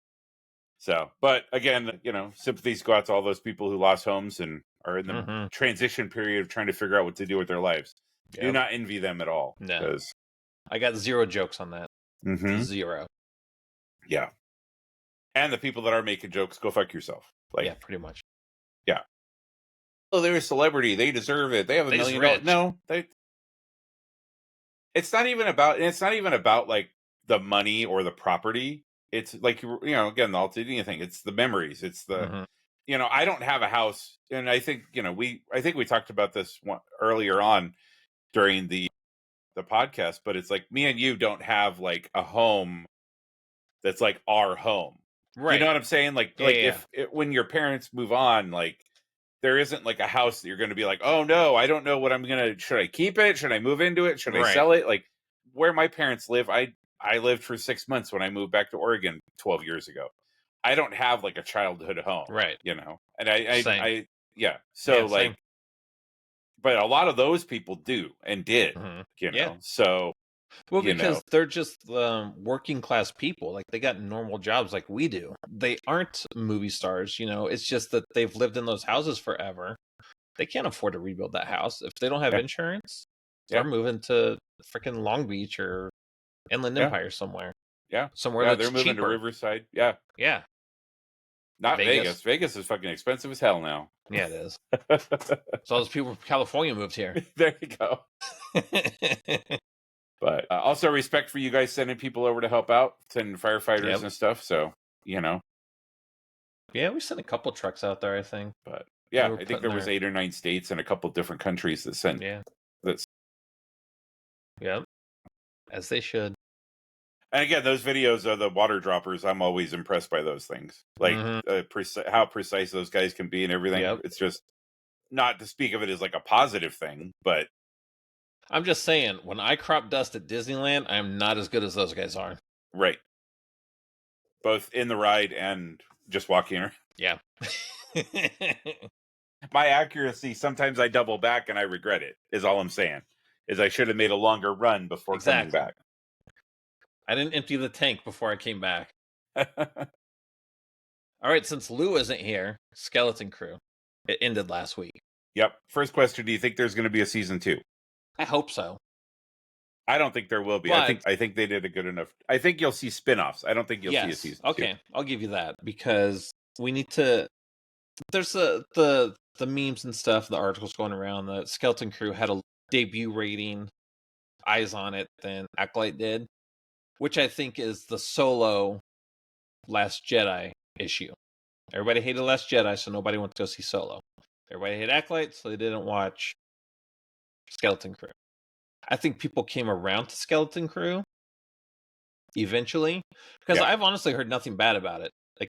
So, but again, sympathies go out to all those people who lost homes and are in the transition period of trying to figure out what to do with their lives. Yep. Do not envy them at all. No. I got zero jokes on that. Zero. Yeah. And the people that are making jokes, go fuck yourself. Yeah, pretty much. Yeah. oh, they're a celebrity, they deserve it, they have $1 million. Rich. No, it's not even about like the money or the property. It's like, again, the Altadena thing. It's the memories. It's the, I don't have a house, and I think we talked about this earlier on during the podcast, but it's like me and you don't have like a home that's like our home. Right. You know what I'm saying? Like, when your parents move on, like, there isn't like a house that you're going to be like, oh no, I don't know what should I keep it? Should I move into it? Should I sell it? Like, where my parents live, I lived for 6 months when I moved back to Oregon 12 years ago. I don't have like a childhood home. Right. And I so like, same. But a lot of those people do and did, so. Well, because they're just working class people. Like, they got normal jobs like we do. They aren't movie stars, It's just that they've lived in those houses forever. They can't afford to rebuild that house. If they don't have insurance, they're moving to freaking Long Beach or Inland Empire somewhere. Yeah. Somewhere that's they're moving cheaper. to Riverside. Yeah. Yeah. Not Vegas. Vegas is fucking expensive as hell now. Yeah, it is. So all those people from California moved here. There you go. But also respect for you guys sending people over to help out, sending firefighters and stuff. So, Yeah, we sent a couple trucks out there, I think. But yeah, I think there was 8 or 9 states and a couple different countries that sent. Yeah. That's. Yep. As they should. And again, those videos of the water droppers, I'm always impressed by those things. Like how precise those guys can be and everything. Yep. It's just, not to speak of it as like a positive thing, but. I'm just saying, when I crop dust at Disneyland, I'm not as good as those guys are. Right. Both in the ride and just walking around. Yeah. My accuracy, sometimes I double back and I regret it, is all I'm saying. Is I should have made a longer run before coming back. I didn't empty the tank before I came back. All right, since Lou isn't here, Skeleton Crew. It ended last week. Yep. First question, do you think there's going to be a season 2? I hope so. I don't think there will be. But, I think they did a good enough. I think you'll see spin-offs. I don't think you'll see a season 2. Okay, I'll give you that, because we need to. There's the memes and stuff, the articles going around. The Skeleton Crew had a debut rating, eyes on it, than Acolyte did, which I think is the Solo Last Jedi issue. Everybody hated Last Jedi, so nobody went to go see Solo. Everybody hated Acolyte, so they didn't watch Skeleton Crew. I think people came around to Skeleton Crew eventually, because I've honestly heard nothing bad about it,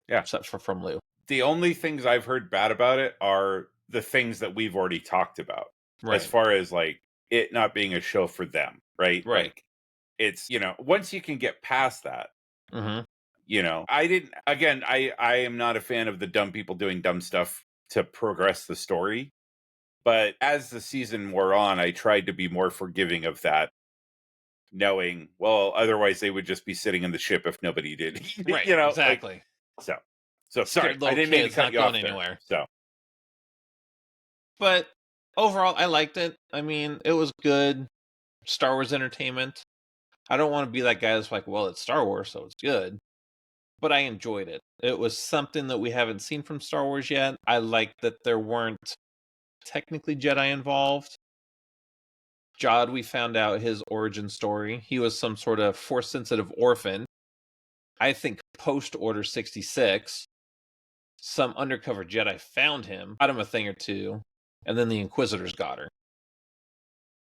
except for from Lou. The only things I've heard bad about it are the things that we've already talked about, as far as like it not being a show for them, right? Like, it's, once you can get past that, I am not a fan of the dumb people doing dumb stuff to progress the story. But as the season wore on, I tried to be more forgiving of that, knowing, well, otherwise they would just be sitting in the ship if nobody did. Right, exactly. Like, so sorry, I didn't mean to cut you off anywhere. So, but overall, I liked it. I mean, it was good Star Wars entertainment. I don't want to be that guy that's like, well, it's Star Wars, so it's good. But I enjoyed it. It was something that we haven't seen from Star Wars yet. I liked that there weren't technically Jedi involved. Jod, we found out his origin story. He was some sort of Force-sensitive orphan. I think post-Order 66, some undercover Jedi found him, got him a thing or two, and then the Inquisitors got her.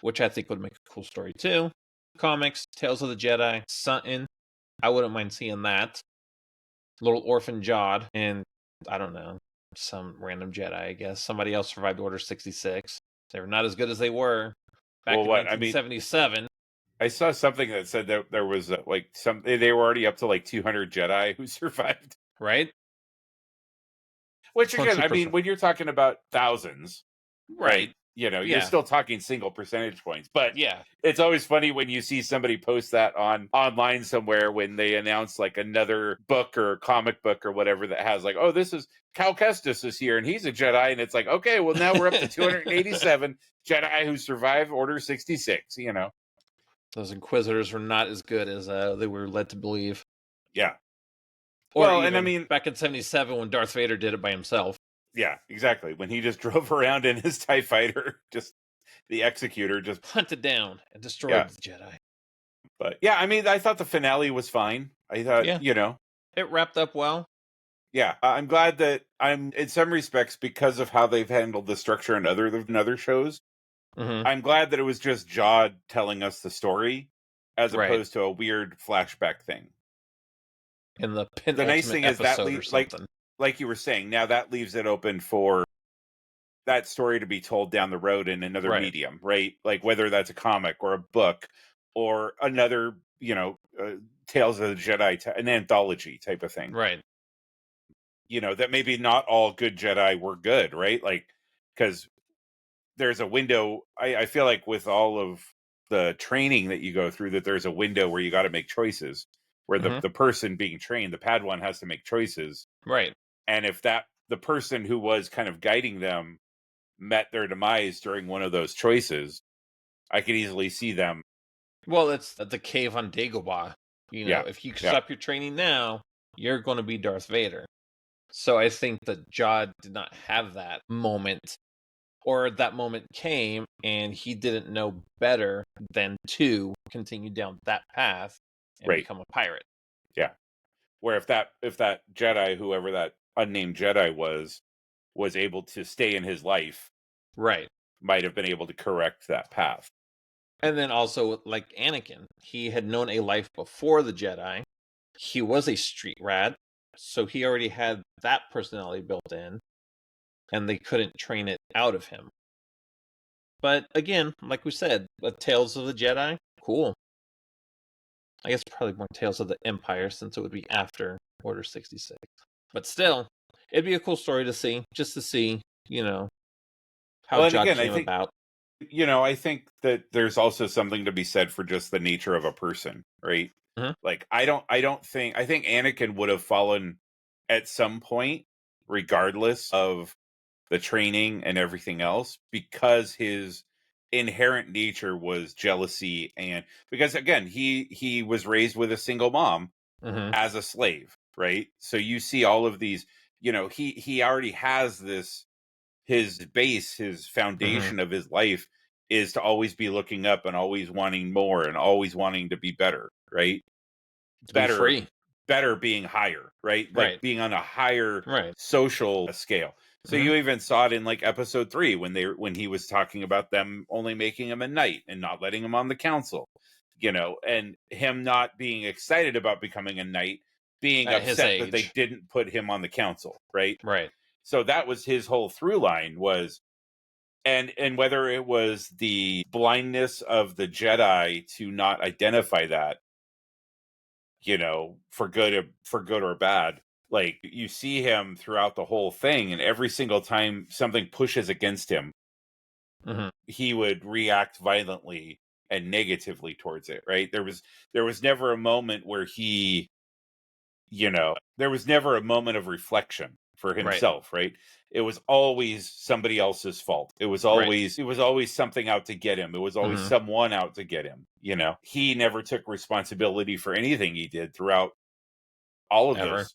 Which I think would make a cool story too. Comics, Tales of the Jedi, something. I wouldn't mind seeing that. Little orphan Jod, and I don't know, some random Jedi, I guess. Somebody else survived Order 66. They were not as good as they were back in 1977. I saw something that said that there was they were already up to like 200 Jedi who survived. Right. Which again, I mean, when you're talking about thousands, right? You're still talking single percentage points. But it's always funny when you see somebody post that online somewhere when they announce like another book or comic book or whatever that has like, oh, this is Cal Kestis is here and he's a Jedi, and it's like, okay, well now we're up to 287 Jedi who survived Order 66. Those Inquisitors were not as good as they were led to believe. Yeah. Or and I mean, back in 77 when Darth Vader did it by himself. Yeah, exactly. When he just drove around in his TIE fighter, just the executor, just hunted down and destroyed yeah. the Jedi. But yeah, I mean, I thought the finale was fine. I thought, Yeah, it wrapped up well. yeah, I'm glad that I'm in some respects because of how they've handled the structure in other shows. Mm-hmm. I'm glad that it was just Jod telling us the story as Right. opposed to a weird flashback thing. In the The nice penultimate thing is that episode or like something. you were saying, now that leaves it open for that story to be told down the road in another Right. medium, right? Like whether that's a comic or a book or another, Tales of the Jedi, an anthology type of thing. Right. That maybe not all good Jedi were good, right? Like, because there's a window. I feel like with all of the training that you go through, that there's a window where you got to make choices, where Mm-hmm. the person being trained, the Padawan, has to make choices. Right. And if the person who was kind of guiding them met their demise during one of those choices, I could easily see them. Well, it's the cave on Dagobah. Yeah. If you Yeah. stop your training now, you're going to be Darth Vader. So I think that Jod did not have that moment, or that moment came and he didn't know better than to continue down that path and Right. become a pirate. Yeah. Where if that Jedi, whoever that unnamed Jedi was able to stay in his life, Right. might have been able to correct that path. And then also, like Anakin, he had known a life before the Jedi. He was a street rat, so he already had that personality built in, and they couldn't train it out of him. But again, like we said, Tales of the Jedi, cool. I guess probably more Tales of the Empire, since it would be after Order 66. But still, it'd be a cool story to see, just to see, how Well, and Jod again, came about. I think that there's also something to be said for just the nature of a person, right? Mhm. Like I think Anakin would have fallen at some point, regardless of the training and everything else, because his inherent nature was jealousy. And because again, he was raised with a single mom Mhm. as a slave, right? So you see all of these, he already has this, his base, his Mhm. foundation of his life is to always be looking up and always wanting more and always wanting to be better, right? To be better free. better being higher, right? Like Right. being on a higher Right. social scale. So Mhm. you even saw it in like episode 3 when he was talking about them only making him a knight and not letting him on the council, and him not being excited about becoming a knight, being At his upset that they age. didn't put him on the council, right? Right. So that was his whole through line was, and whether it was the blindness of the Jedi to not identify that, for good or bad. Like you see him throughout the whole thing, and every single time something pushes against him, Mhm. he would react violently and negatively towards it, right? There was never a moment where there was never a moment of reflection for Right. himself, right? It was always somebody else's fault. Right. It was always something out to get him. It was always Mhm. someone out to get him. He never took responsibility for anything he did throughout all of Ever. those.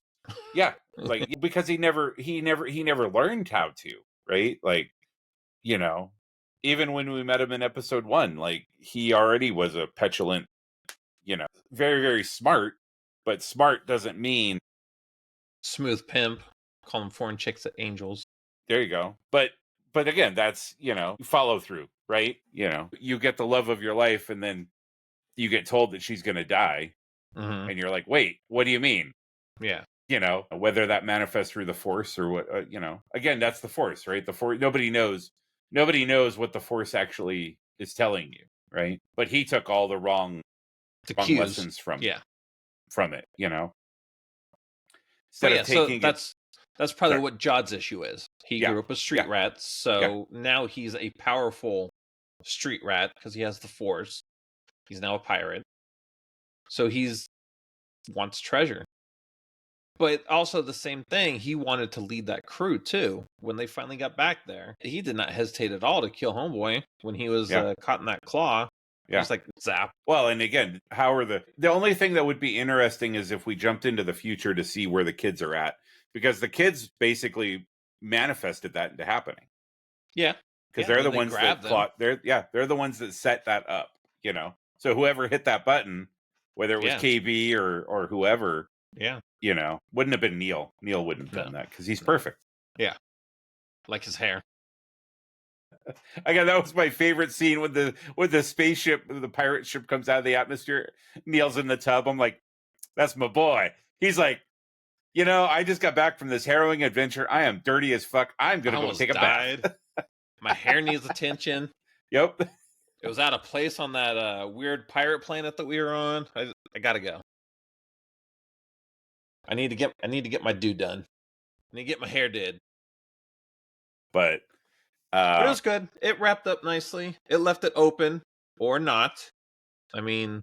Yeah, like because he never learned how to, right? Like, you know, even when we met him in episode 1, like he already was a petulant, very very smart, but smart doesn't mean Smooth pimp. Call them foreign chicks at angels. there you go. But again, that's, follow through, right? You get the love of your life and then you get told that she's going to die Mhm. and you're like, "Wait, what do you mean?" Yeah. Whether that manifests through the force or what, again, that's the force, right? The force, nobody knows what the force actually is telling you, right? But he took all the The wrong cues. lessons from Yeah. it, But instead of yeah, so taking it. that's probably Sorry. what Jod's issue is. He Yeah. grew up a street Yeah. rat, Yeah. so now he's a powerful street rat because he has the force. He's now a pirate. So he's wants treasure. But also the same thing, he wanted to lead that crew too. When they finally got back there, he did not hesitate at all to kill Homeboy when he was Yeah. caught in that claw. Yeah. Just like zap. Well, and again, how are the only thing that would be interesting is if we jumped into the future to see where the kids are at, because the kids basically manifested that into happening. Yeah. Because they're the ones that they're the ones that set that up, you know. So whoever hit that button, whether it was KB or whoever, you know, wouldn't have been Neil. Neil wouldn't have done that because he's perfect. Yeah. Like his hair. Again, that was my favorite scene when the spaceship, the pirate ship comes out of the atmosphere. Neil's in the tub. I'm like, that's my boy. He's like, you know, I just got back from this harrowing adventure. I am dirty as fuck. I'm gonna go take a bath. My hair needs attention. Yep. It was out of place on that weird pirate planet that we were on. I gotta go. I need to get my do done. I need to get my hair did. But it was good. It wrapped up nicely. It left it open or not. I mean,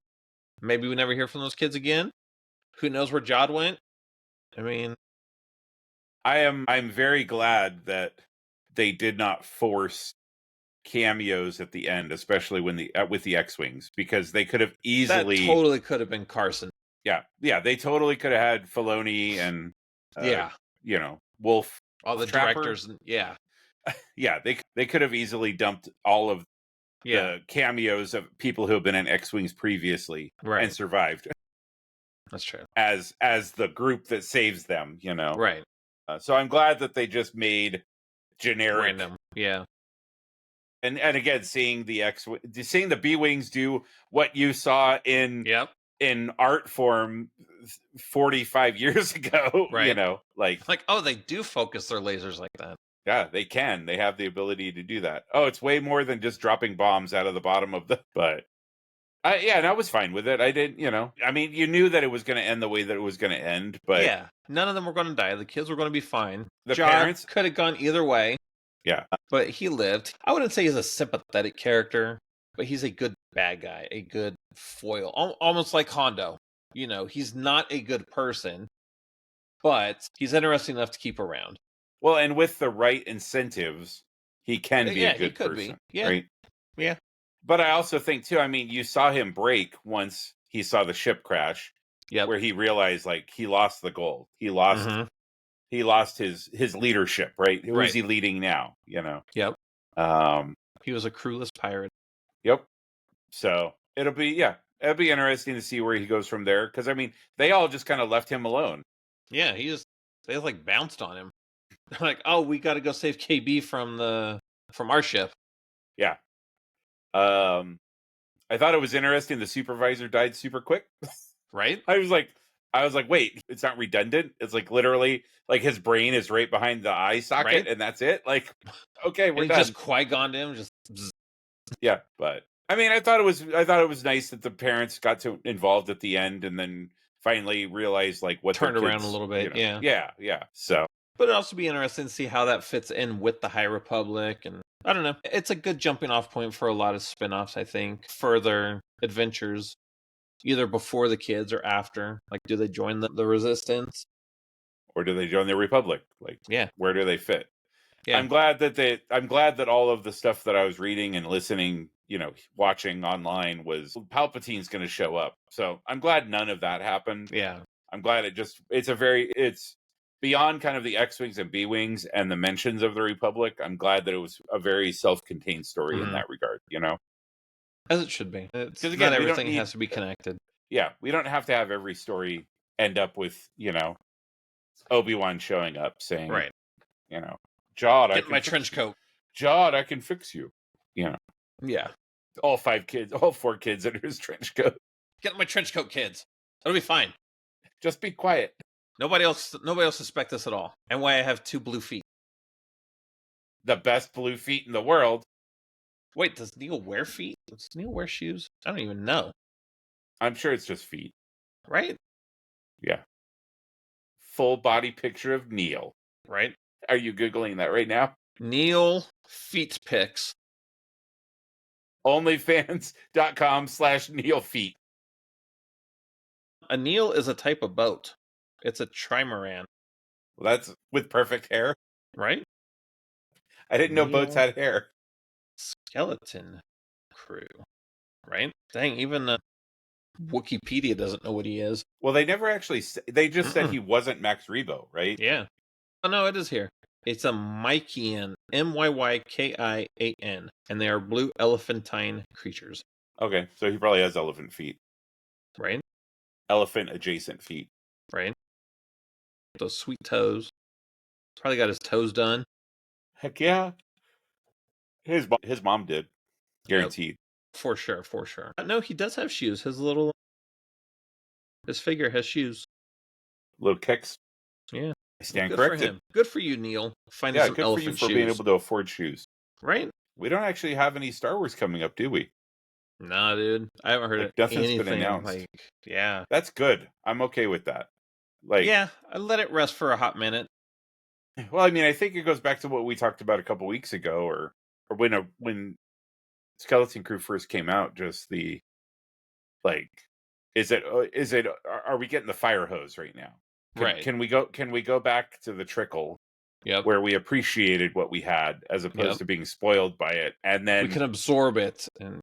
maybe we never hear from those kids again. Who knows where Jod went? I mean, I'm very glad that they did not force cameos at the end, especially when with the X-Wings, because they could have easily totally could have been Carson. Yeah, they totally could have had Filoni and you know, Wolf, all the Trapper. directors. Yeah, they could have easily dumped all of the cameos of people who have been in X-Wings previously and survived. That's true. As the group that saves them, you know. Right. So I'm glad that they just made generic. Random. Yeah. And again, seeing the B-Wings do what you saw in art form 45 years ago, you know, like, oh, they do focus their lasers like that. Yeah, they can. They have the ability to do that. Oh, it's way more than just dropping bombs out of the bottom of but and I was fine with it. I didn't, you know, I mean, you knew that it was going to end the way that it was going to end, but none of them were going to die. The kids were going to be fine. The parents could have gone either way. Yeah. But he lived. I wouldn't say he's a sympathetic character, but he's a good bad guy, a good foil, almost like Hondo. You know, he's not a good person, but he's interesting enough to keep around. Well, and with the right incentives, he can be a good person. Right? Yeah. But I also think, too, I mean, you saw him break once he saw the ship crash, where he realized, like, he lost the gold. He lost he lost his leadership, right? Who is he leading now, you know? Yep. He was a crewless pirate. Yep. So it'll be interesting to see where he goes from there. Because, I mean, they all just kind of left him alone. Yeah, they just like bounced on him. Like, oh, we got to go save KB from our ship. Yeah. I thought it was interesting. The supervisor died super quick. Right. I was like, wait, it's not redundant. It's like literally like his brain is right behind the eye socket and that's it. Like, okay, we're done. Just Qui-Goned him. Just yeah, but I mean, I thought it was nice that the parents got involved at the end and then finally realized like what turned around a little bit. You know, yeah. So, but it'd also be interesting to see how that fits in with the High Republic, and I don't know. It's a good jumping off point for a lot of spin-offs, I think. Further adventures, either before the kids or after. Like, do they join the Resistance? Or do they join the Republic? Like, where do they fit? Yeah. I'm glad that all of the stuff that I was reading and listening, you know, watching online was Palpatine's going to show up. So I'm glad none of that happened. Yeah. I'm glad it's beyond kind of the X-Wings and B-Wings and the mentions of the Republic. I'm glad that it was a very self-contained story in that regard, you know? As it should be. Because again, everything has to be connected. Yeah, we don't have to have every story end up with, you know, Obi-Wan showing up saying, you know, Jod, get my trench coat. Jod, I can fix you. You know. Yeah. All 4 kids under his trench coat. Get my trench coat, kids. It'll be fine. Just be quiet. Nobody else suspect this at all. And why I have 2 blue feet. The best blue feet in the world. Wait, does Neil wear feet? Does Neil wear shoes? I don't even know. I'm sure it's just feet. Right? Yeah. Full body picture of Neil. Right? Are you Googling that right now? Neil feet pics. Onlyfans.com/Neil feet. A Neil is a type of boat. It's a trimaran. Well, that's with perfect hair. Right? I didn't know boats had hair. Skeleton crew. Right? Dang, even Wikipedia doesn't know what he is. Well, they never actually... They just said he wasn't Max Rebo, right? Yeah. Oh, no, it is here. It's a Mykian, Myykian, and they are blue elephantine creatures. Okay, so he probably has elephant feet. Right? Elephant adjacent feet. Right? Those sweet toes. Probably got his toes done. Heck yeah. His mom did. Guaranteed. Yep. For sure, for sure. No, he does have shoes. His figure has shoes. Little kicks. Yeah. I stand good corrected. For him. Good for you, Neil. Finding some good elephant for you for shoes. being able to afford shoes. Right? We don't actually have any Star Wars coming up, do we? Nah, dude. I haven't heard nothing's anything. Been announced. Yeah. That's good. I'm okay with that. Yeah, I let it rest for a hot minute. Well, I mean, I think it goes back to what we talked about a couple weeks ago, or when Skeleton Crew first came out. Just the is it? Are we getting the fire hose right now? Right. Can we go back to the trickle? Yep. Where we appreciated what we had as opposed to being spoiled by it, and then we can absorb it and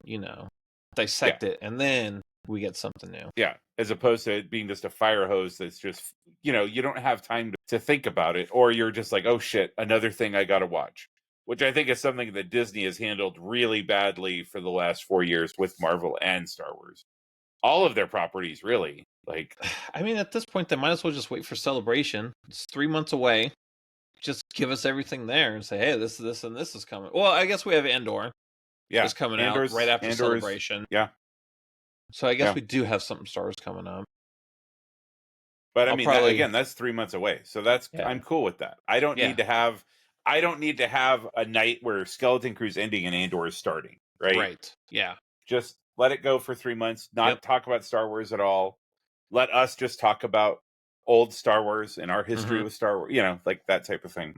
dissect it, and then we get something new. Yeah, as opposed to it being just a fire hose that's just, you don't have time to think about it, or you're just like, oh shit, another thing I gotta watch. Which I think is something that Disney has handled really badly for the last 4 years with Marvel and Star Wars. All of their properties, really. I mean, at this point, they might as well just wait for Celebration. It's 3 months away. Just give us everything there and say, hey, this, and this is coming. Well, I guess we have Andor. Yeah, it's coming out right after Celebration. Yeah. So I guess we do have something Star Wars coming up. But I mean, again, that's 3 months away. So I'm cool with that. I don't need to have a night where Skeleton Crew's ending and Andor is starting. Right. Yeah. Just let it go for 3 months. Not talk about Star Wars at all. Let us just talk about old Star Wars and our history with Star Wars. Like that type of thing.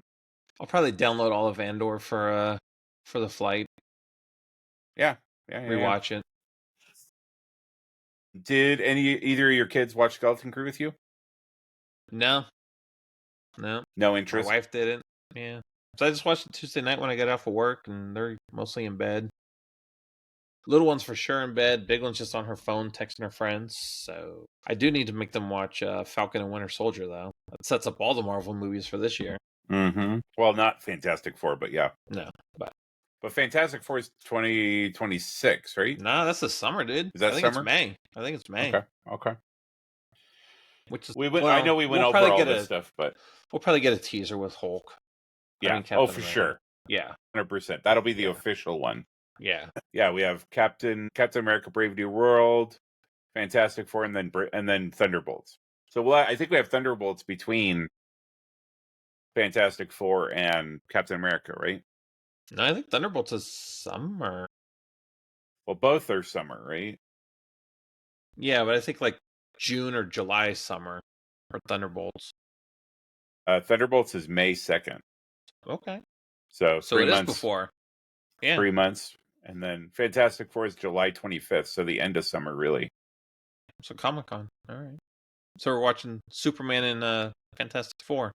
I'll probably download all of Andor for the flight. Yeah. Rewatch it. Did either of your kids watch Skeleton Crew with you? No. No interest? My wife didn't. Yeah. So I just watched it Tuesday night when I got off of work, and they're mostly in bed. Little one's for sure in bed. Big one's just on her phone texting her friends. So I do need to make them watch Falcon and Winter Soldier, though. That sets up all the Marvel movies for this year. Mm-hmm. Well, not Fantastic Four, but yeah. No, but Fantastic Four is 2026, right? No, that's the summer, dude. Is that I think summer? It's May. I think it's May. Okay. Which is I know we went over all this stuff, but we'll probably get a teaser with Hulk. Yeah. For sure. Yeah. 100%. That'll be the official one. Yeah. Yeah, we have Captain America: Brave New World, Fantastic Four, and then Thunderbolts. So I think we have Thunderbolts between Fantastic Four and Captain America, right? No, I think Thunderbolts is summer. Well, both are summer, right? Yeah, but I think like June or July summer for Thunderbolts. Thunderbolts is May 2nd. Okay. So 3 months. It is before. Yeah. 3 months. And then Fantastic Four is July 25th, so the end of summer, really. So Comic-Con. All right. So we're watching Superman and Fantastic Four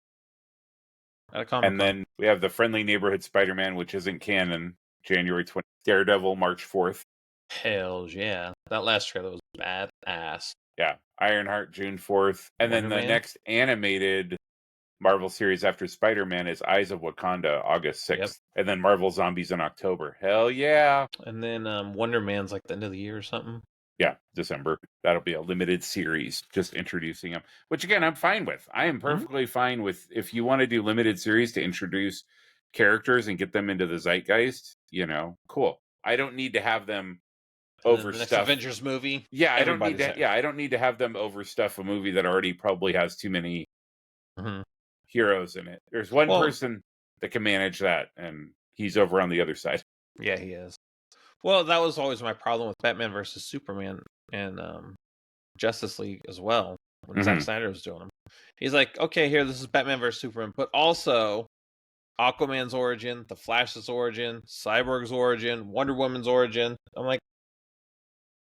at a Comic-Con. And then we have the Friendly Neighborhood Spider-Man, which isn't canon, January 20th. Daredevil, March 4th. Hells yeah. That last trailer was badass. Yeah. Ironheart, June 4th. And then the next animated Marvel series after Spider-Man is Eyes of Wakanda, August 6th. Yep. And then Marvel Zombies in October. Hell yeah. And then Wonder Man's like the end of the year or something. Yeah, December. That'll be a limited series, just introducing them. Which, again, I'm fine with. I am perfectly fine with, if you want to do limited series to introduce characters and get them into the zeitgeist, cool. I don't need to have them overstuff. The next Avengers movie. Yeah, I don't need to have them overstuff a movie that already probably has too many heroes in it. There's one person that can manage that, and he's over on the other side. Yeah, he is. Well, that was always my problem with Batman versus Superman and Justice League as well, when Zack Snyder was doing them. He's like, okay, here, this is Batman versus Superman, but also Aquaman's origin, The Flash's origin, Cyborg's origin, Wonder Woman's origin. I'm like,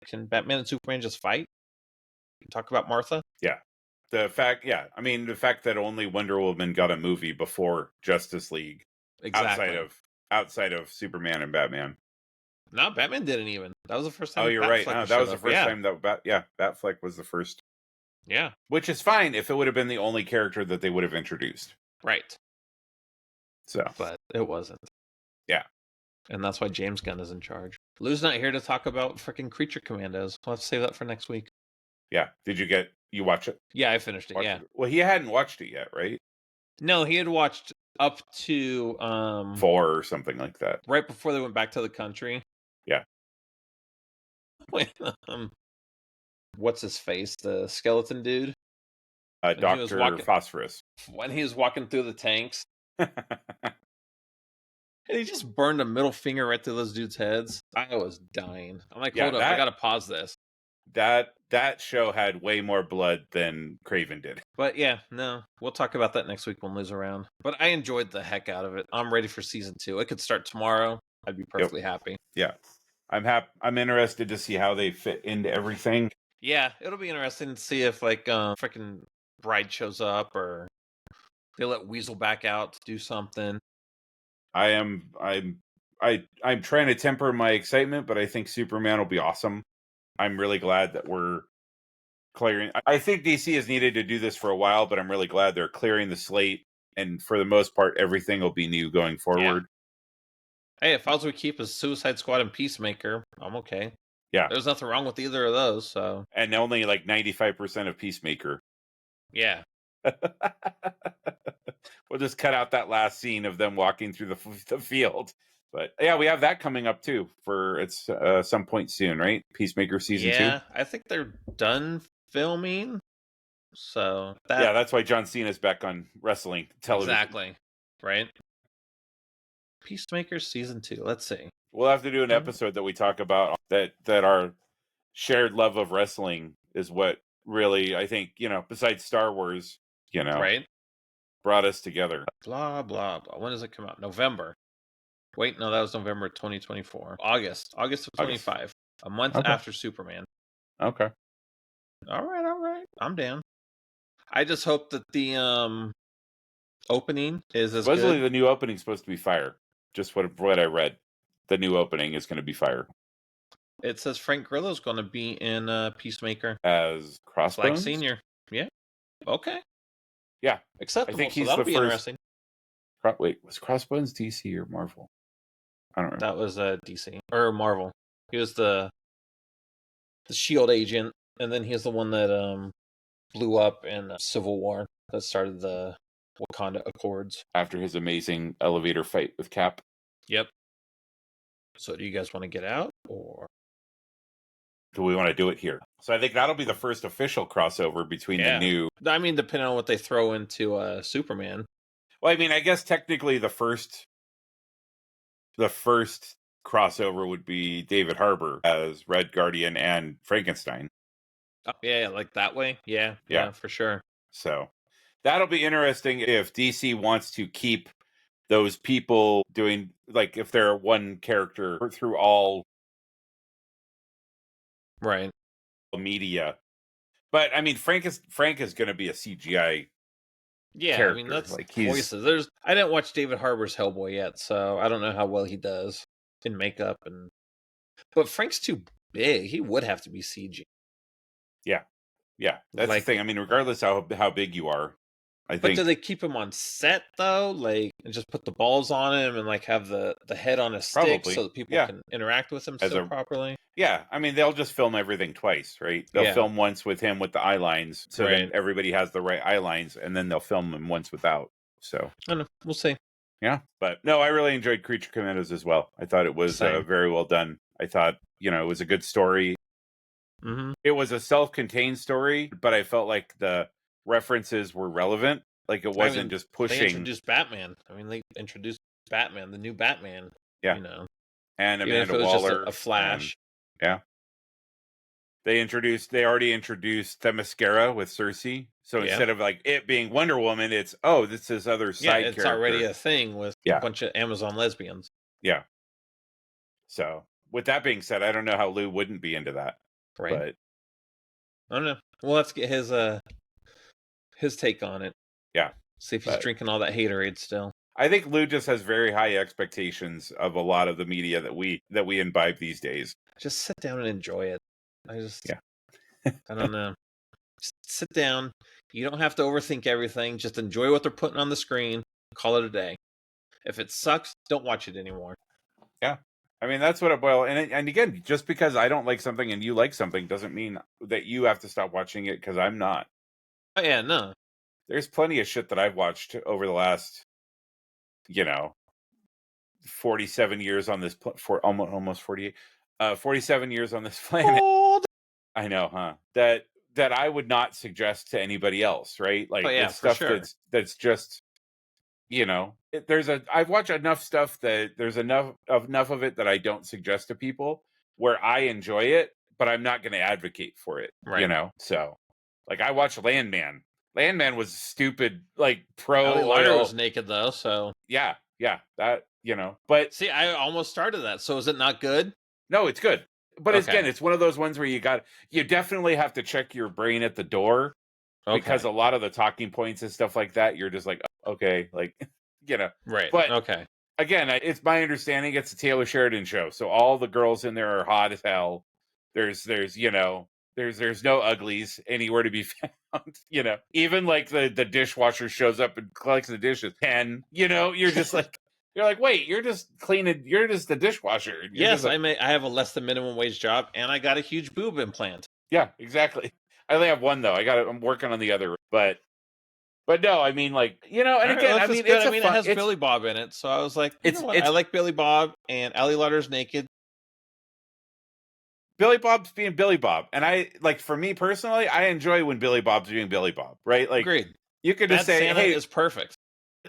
can Batman and Superman just fight? Talk about Martha? Yeah. The fact that only Wonder Woman got a movie before Justice League, outside of Superman and Batman. No, Batman didn't even. That was the first time. Oh, you're right. No, that was the first time that Batfleck was the first. Yeah, which is fine if it would have been the only character that they would have introduced. Right. So, but it wasn't. Yeah. And that's why James Gunn is in charge. Lou's not here to talk about freaking Creature Commandos. We'll have to save that for next week. Yeah. Did you watch it? Yeah, I finished it. Watch yeah. it? Well, he hadn't watched it yet, right? No, he had watched up to 4 or something like that. Right before they went back to the country. Yeah. Wait, what's his face? The skeleton dude? Dr. Phosphorus. When he was walking through the tanks. And he just burned a middle finger right through those dudes' heads. I was dying. I'm like, hold up, I gotta pause this. That show had way more blood than Craven did. But yeah, no, we'll talk about that next week when Lou's around. But I enjoyed the heck out of it. I'm ready for season 2. It could start tomorrow. I'd be perfectly happy. Yeah, I'm interested to see how they fit into everything. Yeah, it'll be interesting to see if like freaking Bride shows up or they let Weasel back out to do something. I'm trying to temper my excitement, but I think Superman will be awesome. I'm really glad that we're clearing. I think DC has needed to do this for a while, but I'm really glad they're clearing the slate. And for the most part, everything will be new going forward. Yeah. Hey, if all we keep is Suicide Squad and Peacemaker, I'm okay. Yeah. There's nothing wrong with either of those. So. And only like 95% of Peacemaker. Yeah. We'll just cut out that last scene of them walking through the field. But yeah, we have that coming up too for it's some point soon, right? Peacemaker season 2. Yeah, I think they're done filming. So that's why John Cena's back on wrestling television. Exactly. Right. Peacemaker season 2. Let's see. We'll have to do an episode that we talk about that our shared love of wrestling is what really, I think, besides Star Wars, right, brought us together. Blah blah blah. When does it come out? November. Wait, no, that was November 2024. August of 25. A month after Superman. Okay. All right. I'm down. I just hope that the opening is as Supposedly good. The new opening is supposed to be fire. Just what I read. The new opening is going to be fire. It says Frank Grillo's going to be in Peacemaker as Crossbones Flag Senior. Yeah. Okay. Yeah. Acceptable. I think he's that'll the be first. Interesting. Wait, was Crossbones DC or Marvel? I don't remember. That was DC or Marvel. He was the SHIELD agent, and then he's the one that blew up in Civil War that started the Wakanda Accords after his amazing elevator fight with Cap. Yep. So do you guys want to get out, or do we want to do it here? So I think that'll be the first official crossover between the new. I mean, depending on what they throw into Superman. Well, I mean, I guess technically the first crossover would be David Harbour as Red Guardian and Frankenstein. Oh, yeah, like that way. Yeah, for sure. So that'll be interesting if DC wants to keep those people doing, like, if they're one character through all media. But I mean, Frank is going to be a CGI. Yeah, character. I mean, that's like voices. I didn't watch David Harbour's Hellboy yet, so I don't know how well he does in makeup. But Frank's too big. He would have to be CG. Yeah. That's the thing. I mean, regardless how big you are, I think. But do they keep him on set though? Like, and just put the balls on him and like have the head on a stick so that people can interact with him properly? Yeah, I mean, they'll just film everything twice, right? They'll film once with him with the eye lines, so then everybody has the right eye lines, and then they'll film him once without. So I don't know. We'll see. Yeah, but no, I really enjoyed Creature Commandos as well. I thought it was very well done. I thought, it was a good story. Mm-hmm. It was a self-contained story, but I felt like the references were relevant. Like, it wasn't just pushing. They introduced Batman. I mean, they introduced Batman, the new Batman. Yeah. And Amanda Waller. Just a Flash. They already introduced Themyscira with Cersei. So instead of like it being Wonder Woman, it's, this is other side character. It's already a thing with a bunch of Amazon lesbians. Yeah. So with that being said, I don't know how Lou wouldn't be into that. Right. But I don't know. Well, let's get his take on it. Yeah. See if he's drinking all that haterade still. I think Lou just has very high expectations of a lot of the media that we imbibe these days. Just sit down and enjoy it. I don't know. Just sit down. You don't have to overthink everything. Just enjoy what they're putting on the screen. Call it a day. If it sucks, don't watch it anymore. Yeah. I mean, that's what it boils. And again, just because I don't like something and you like something doesn't mean that you have to stop watching it because I'm not. Oh, yeah, no. There's plenty of shit that I've watched over the last, 47 years on this, for almost 48, 47 years on this planet. Old. I know, huh? That I would not suggest to anybody else, right? Like, yeah, it's stuff sure. that's just, I've watched enough stuff that there's enough of it that I don't suggest to people where I enjoy it, but I'm not going to advocate for it, right. So, like, I watched Landman. Landman was stupid, like, pro Ellie Larder oil. was naked though, so Yeah, that, but see, I almost started that. So is it not good? no, it's good. But Okay. it's one of those ones where you definitely have to check your brain at the door because a lot of the talking points and stuff like that, you're just like, okay, like, Right. But okay. again, it's my understanding it's a Taylor Sheridan show, so all the girls in there are hot as hell. There's no uglies anywhere to be found. Even like the dishwasher shows up and collects the dishes. And you're just like. You're like, wait, you're just cleaning. You're just the dishwasher. Yes, like, I have a less than minimum wage job, and I got a huge boob implant. Yeah, exactly. I only have one though. I'm working on the other, but no, I mean, like, and right, again, well, I mean, good. It has Billy Bob in it, so I was like, you know what? I like Billy Bob, and Ellie Larder's naked. Billy Bob's being Billy Bob, and I like, for me personally, I enjoy when Billy Bob's being Billy Bob, right? Like, agreed. You could just say, Santa "Hey," is perfect.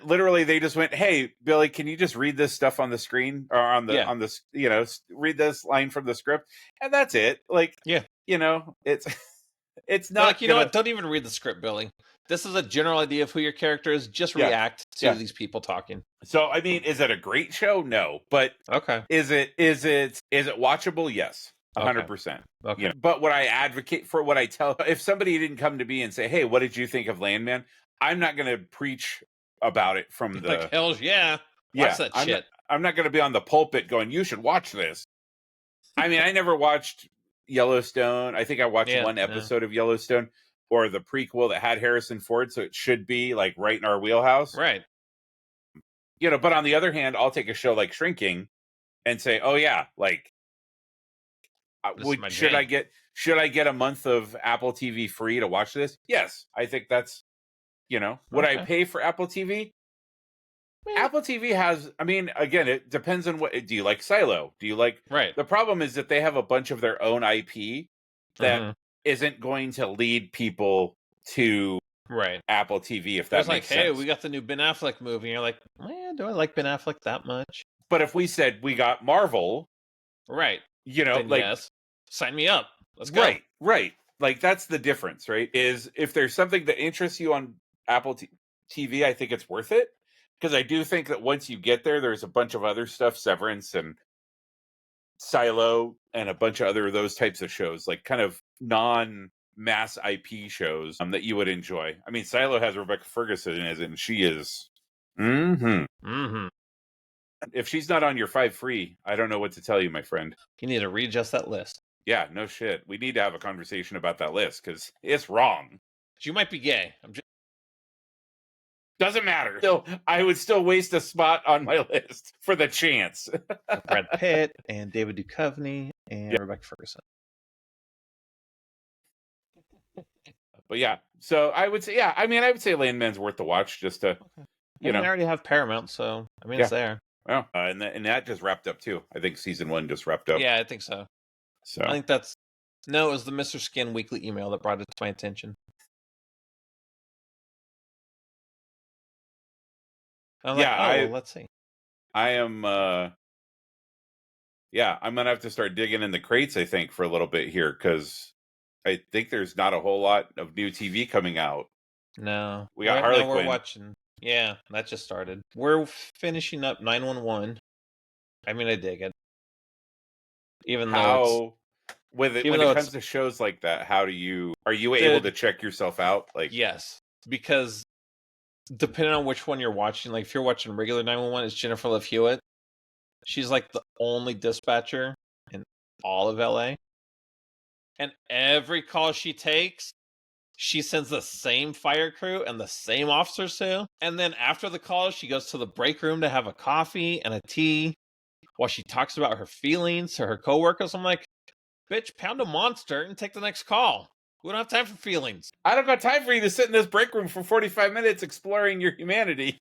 Literally, they just went, "Hey, Billy, can you just read this stuff on the screen or on this, read this line from the script?" And that's it. Like, yeah, it's it's not like, you know what? Don't even read the script, Billy. This is a general idea of who your character is. Just react to these people talking. So, I mean, is it a great show? No, but okay. Is it watchable? Yes, 100%. Okay. But what I advocate for, what I tell, if somebody didn't come to me and say, "Hey, what did you think of Landman?" I'm not going to preach about it from the like, hell yeah, watch that shit. I'm not going to be on the pulpit going, "You should watch this." I mean, I never watched Yellowstone. I think I watched one episode of Yellowstone, or the prequel that had Harrison Ford, so it should be like right in our wheelhouse, right? But on the other hand, I'll take a show like Shrinking and say, "Oh yeah, like, should I get a month of Apple TV free to watch this?" Yes, I think that's, would I pay for Apple TV? Apple TV has, I mean, again, it depends on do you like Silo? Do you like, right? The problem is that they have a bunch of their own IP that isn't going to lead people to Apple TV, if that makes sense. Hey, we got the new Ben Affleck movie. And you're like, man, do I like Ben Affleck that much? But if we said we got Marvel, right? Then like, yes, sign me up. Let's go. Right. Like, that's the difference, right? Is if there's something that interests you on Apple TV, I think it's worth it. Because I do think that once you get there, there's a bunch of other stuff, Severance and Silo, and a bunch of other those types of shows, like kind of non-mass IP shows that you would enjoy. I mean, Silo has Rebecca Ferguson in it, and she is. If she's not on your 5 free, I don't know what to tell you, my friend. You need to readjust that list. Yeah, no shit. We need to have a conversation about that list because it's wrong. You might be gay. Doesn't matter. I would still waste a spot on my list for the chance. Brad Pitt and David Duchovny and Rebecca Ferguson. But yeah, so I would say, I would say Landman's worth the watch just to, I already have Paramount, so I mean, it's there. Well, and that just wrapped up too. I think season 1 just wrapped up. Yeah, I think so. So I think it was the Mr. Skin weekly email that brought it to my attention. Let's see. I am I'm gonna have to start digging in the crates, I think, for a little bit here, because I think there's not a whole lot of new TV coming out. No. We got Harley Quinn. We're watching. Yeah, that just started. We're finishing up 911. I mean, I dig it. Even though when it comes to shows like that, are you able to check yourself out? Like, yes, because depending on which one you're watching, like if you're watching regular 911, it's Jennifer Love Hewitt. She's like the only dispatcher in all of LA. And every call she takes, she sends the same fire crew and the same officers too. And then after the call, she goes to the break room to have a coffee and a tea while she talks about her feelings to her coworkers. I'm like, bitch, pound a monster and take the next call. We don't have time for feelings. I don't got time for you to sit in this break room for 45 minutes exploring your humanity.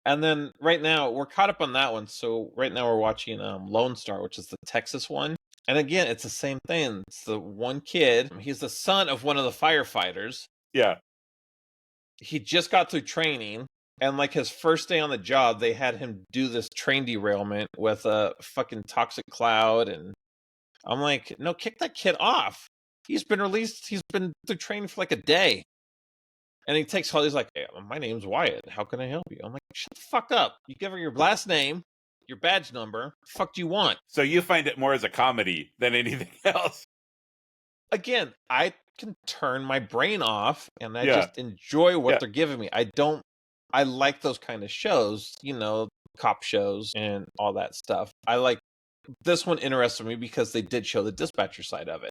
And then right now, we're caught up on that one. So right now we're watching Lone Star, which is the Texas one. And again, it's the same thing. It's the one kid. He's the son of one of the firefighters. Yeah. He just got through training. And like his first day on the job, they had him do this train derailment with a fucking toxic cloud. And I'm like, no, kick that kid off. He's been released. He's been through training for like a day. And he takes call. He's like, hey, my name's Wyatt. How can I help you? I'm like, shut the fuck up. You give her your last name, your badge number. What the fuck do you want? So you find it more as a comedy than anything else. Again, I can turn my brain off and I just enjoy what they're giving me. I like those kind of shows, you know, cop shows and all that stuff. I like this one interested me because they did show the dispatcher side of it.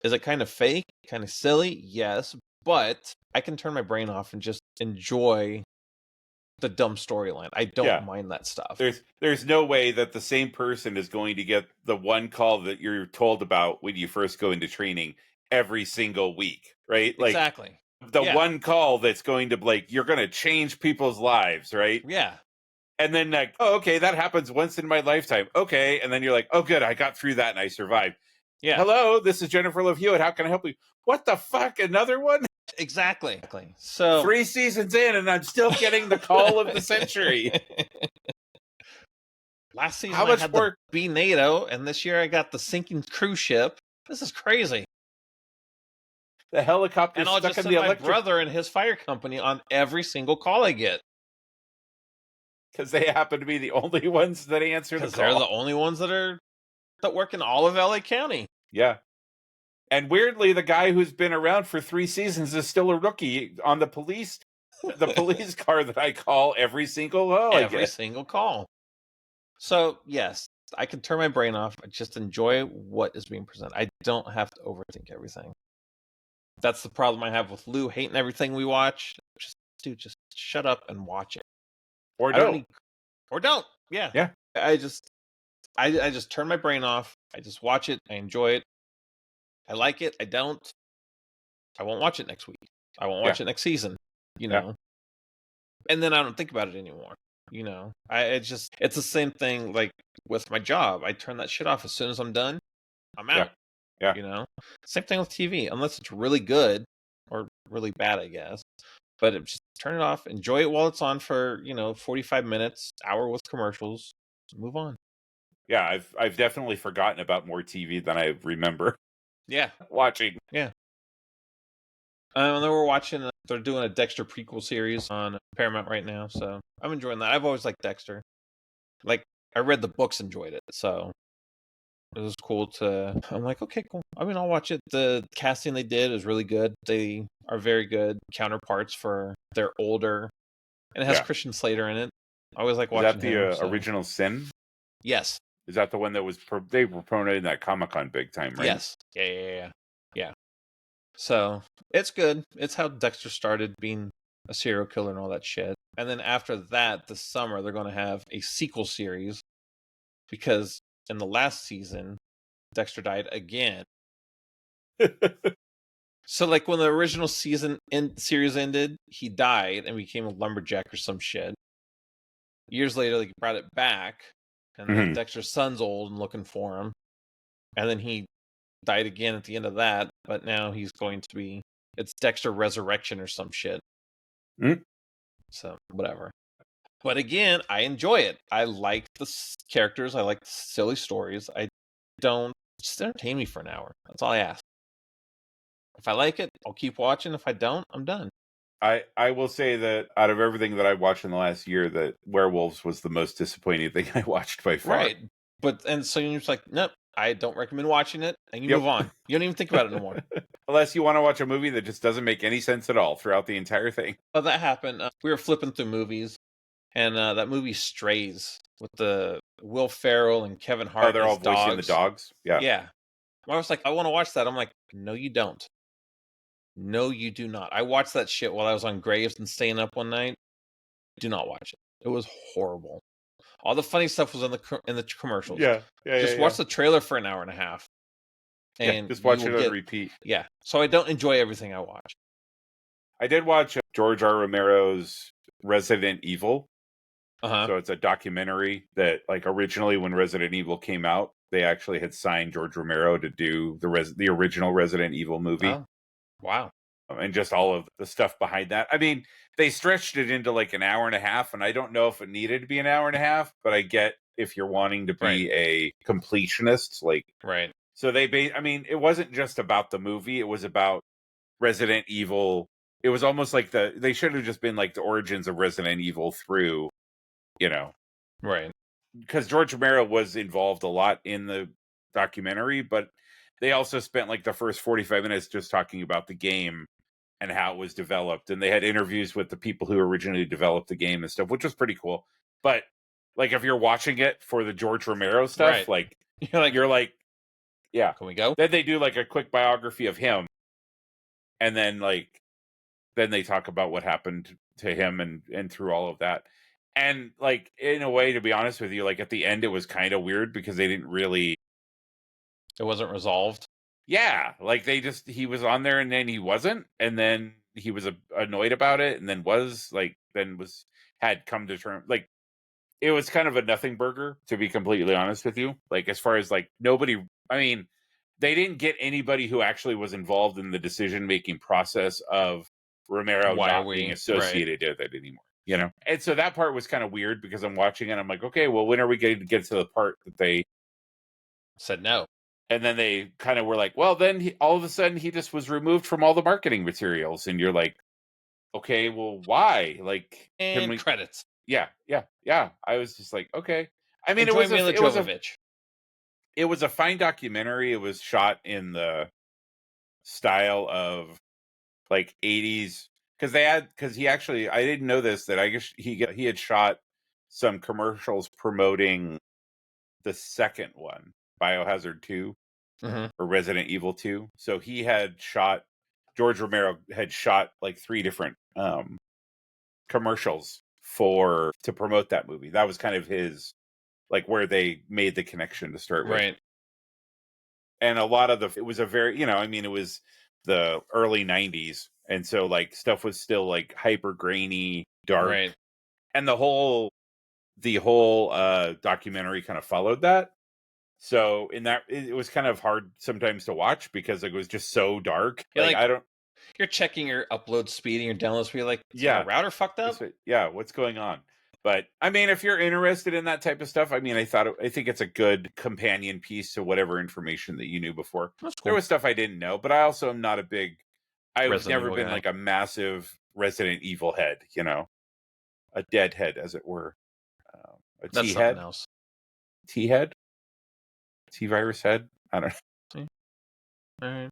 Is it kind of fake, kind of silly? Yes, but I can turn my brain off and just enjoy the dumb storyline. I don't mind that stuff. There's no way that the same person is going to get the one call that you're told about when you first go into training every single week, right? Like, exactly. The one call that's going to, like, you're going to change people's lives, right? Yeah. And then, like, oh, okay, that happens once in my lifetime. Okay. And then you're like, oh, good, I got through that and I survived. Yeah. Hello, this is Jennifer Love Hewitt. How can I help you? What the fuck? Another one? Exactly. So 3 seasons in, and I'm still getting the call of the century. Last season, I had the B NATO, and this year I got the sinking cruise ship. This is crazy. The helicopter and I'll stuck just in send the my electric brother and his fire company on every single call I get because they happen to be the only ones that answer the call. They're the only ones that work in all of LA County. Yeah. And weirdly, the guy who's been around for 3 seasons is still a rookie on the police car that I call every single call. Every single call. So, yes, I can turn my brain off. I just enjoy what is being presented. I don't have to overthink everything. That's the problem I have with Lou hating everything we watch. Just shut up and watch it. Or don't. Or don't. Yeah. Yeah. I just turn my brain off. I just watch it. I enjoy it. I like it. I don't. I won't watch it next week. I won't watch it next season. You know. And then I don't think about it anymore. You know. It's the same thing like with my job. I turn that shit off as soon as I'm done. I'm out. Yeah. You know. Same thing with TV. Unless it's really good or really bad, I guess. But just turn it off. Enjoy it while it's on for 45 minutes, hour with commercials. Move on. Yeah, I've definitely forgotten about more TV than I remember. Yeah, watching. Yeah. And then we're watching. They're doing a Dexter prequel series on Paramount right now, so I'm enjoying that. I've always liked Dexter. Like I read the books, enjoyed it, so it was cool to. I'm like, okay, cool. I mean, I'll watch it. The casting they did is really good. They are very good counterparts for their older, and it has Christian Slater in it. I always like watching. Is that the original Sin? Yes. Is that the one that was they were promoting that Comic-Con big time, right? Yes. Yeah. So it's good. It's how Dexter started being a serial killer and all that shit. And then after that, this summer, they're going to have a sequel series because in the last season, Dexter died again. So like when the original series ended, he died and became a lumberjack or some shit. Years later, they brought it back. And then Dexter's son's old and looking for him. And then he died again at the end of that. But now he's going to be... It's Dexter Resurrection or some shit. So, whatever. But again, I enjoy it. I like the characters. I like the silly stories. Just entertain me for an hour. That's all I ask. If I like it, I'll keep watching. If I don't, I'm done. I will say that out of everything that I watched in the last year, that Werewolves was the most disappointing thing I watched by far. Right. And so you're just like, nope, I don't recommend watching it, and you move on. You don't even think about it no more. Unless you want to watch a movie that just doesn't make any sense at all throughout the entire thing. Well, that happened. We were flipping through movies, and that movie Strays with the Will Ferrell and Kevin Hart. Oh, they're all voicing the dogs? Yeah. Yeah. I was like, I want to watch that. I'm like, no, you don't. No, you do not. I watched that shit while I was on Graves and staying up one night. Do not watch it. It was horrible. All the funny stuff was in the commercials. Yeah. Just watch the trailer for an hour and a half, and just you watch will it on get repeat. Yeah. So I don't enjoy everything I watch. I did watch George R. Romero's Resident Evil. So it's a documentary that, like, originally when Resident Evil came out, they actually had signed George Romero to do the original Resident Evil movie. Oh, wow. And just all of the stuff behind that. I mean, they stretched it into like an hour and a half, and I don't know if it needed to be an hour and a half, but I get if you're wanting to be a completionist, like, right. So I mean, it wasn't just about the movie; it was about Resident Evil. It was almost like they should have just been like the origins of Resident Evil through, right? Because George Romero was involved a lot in the documentary, but they also spent like the first 45 minutes just talking about the game and how it was developed, and they had interviews with the people who originally developed the game and stuff, which was pretty cool. But like, if you're watching it for the George Romero stuff, like you're like, yeah, can we go? Then they do like a quick biography of him, and then they talk about what happened to him and through all of that. And like, in a way, to be honest with you, like at the end, it was kind of weird because they didn't really. It wasn't resolved. Yeah, like he was on there and then he wasn't, and then he was annoyed about it, and then had come to terms. Like, it was kind of a nothing burger, to be completely honest with you. Like, as far as like nobody, I mean, they didn't get anybody who actually was involved in the decision making process of Romero not being associated with it anymore. And so that part was kind of weird because I'm watching it, I'm like, okay, well, when are we going to get to the part that they said no? And then they kind of were like, well, then all of a sudden he just was removed from all the marketing materials. And you're like, okay, well, why? Like, and credits. Yeah. I was just like, okay. I mean, Enjoy it was a fine documentary. It was shot in the style of like 80s. Because he actually, I didn't know this, that I guess he had shot some commercials promoting the second one, Biohazard 2. Or Resident Evil 2. So George Romero had shot like 3 different commercials to promote that movie. That was kind of his, like, where they made the connection to start with. Right. And a lot of it was a very, I mean, it was the early 90s. And so like stuff was still like hyper grainy, dark. Right. And the whole documentary kind of followed that. So it was kind of hard sometimes to watch because it was just so dark. You're checking your upload speed and your download speed. Like, is my router fucked up? Yeah, what's going on? But I mean, if you're interested in that type of stuff, I mean, I think it's a good companion piece to whatever information that you knew before. That's cool. There was stuff I didn't know, but I also am not I've never been like a massive Resident Evil head, a dead head, as it were. That's T head. Else. T head. T-virus head? I don't know. All right.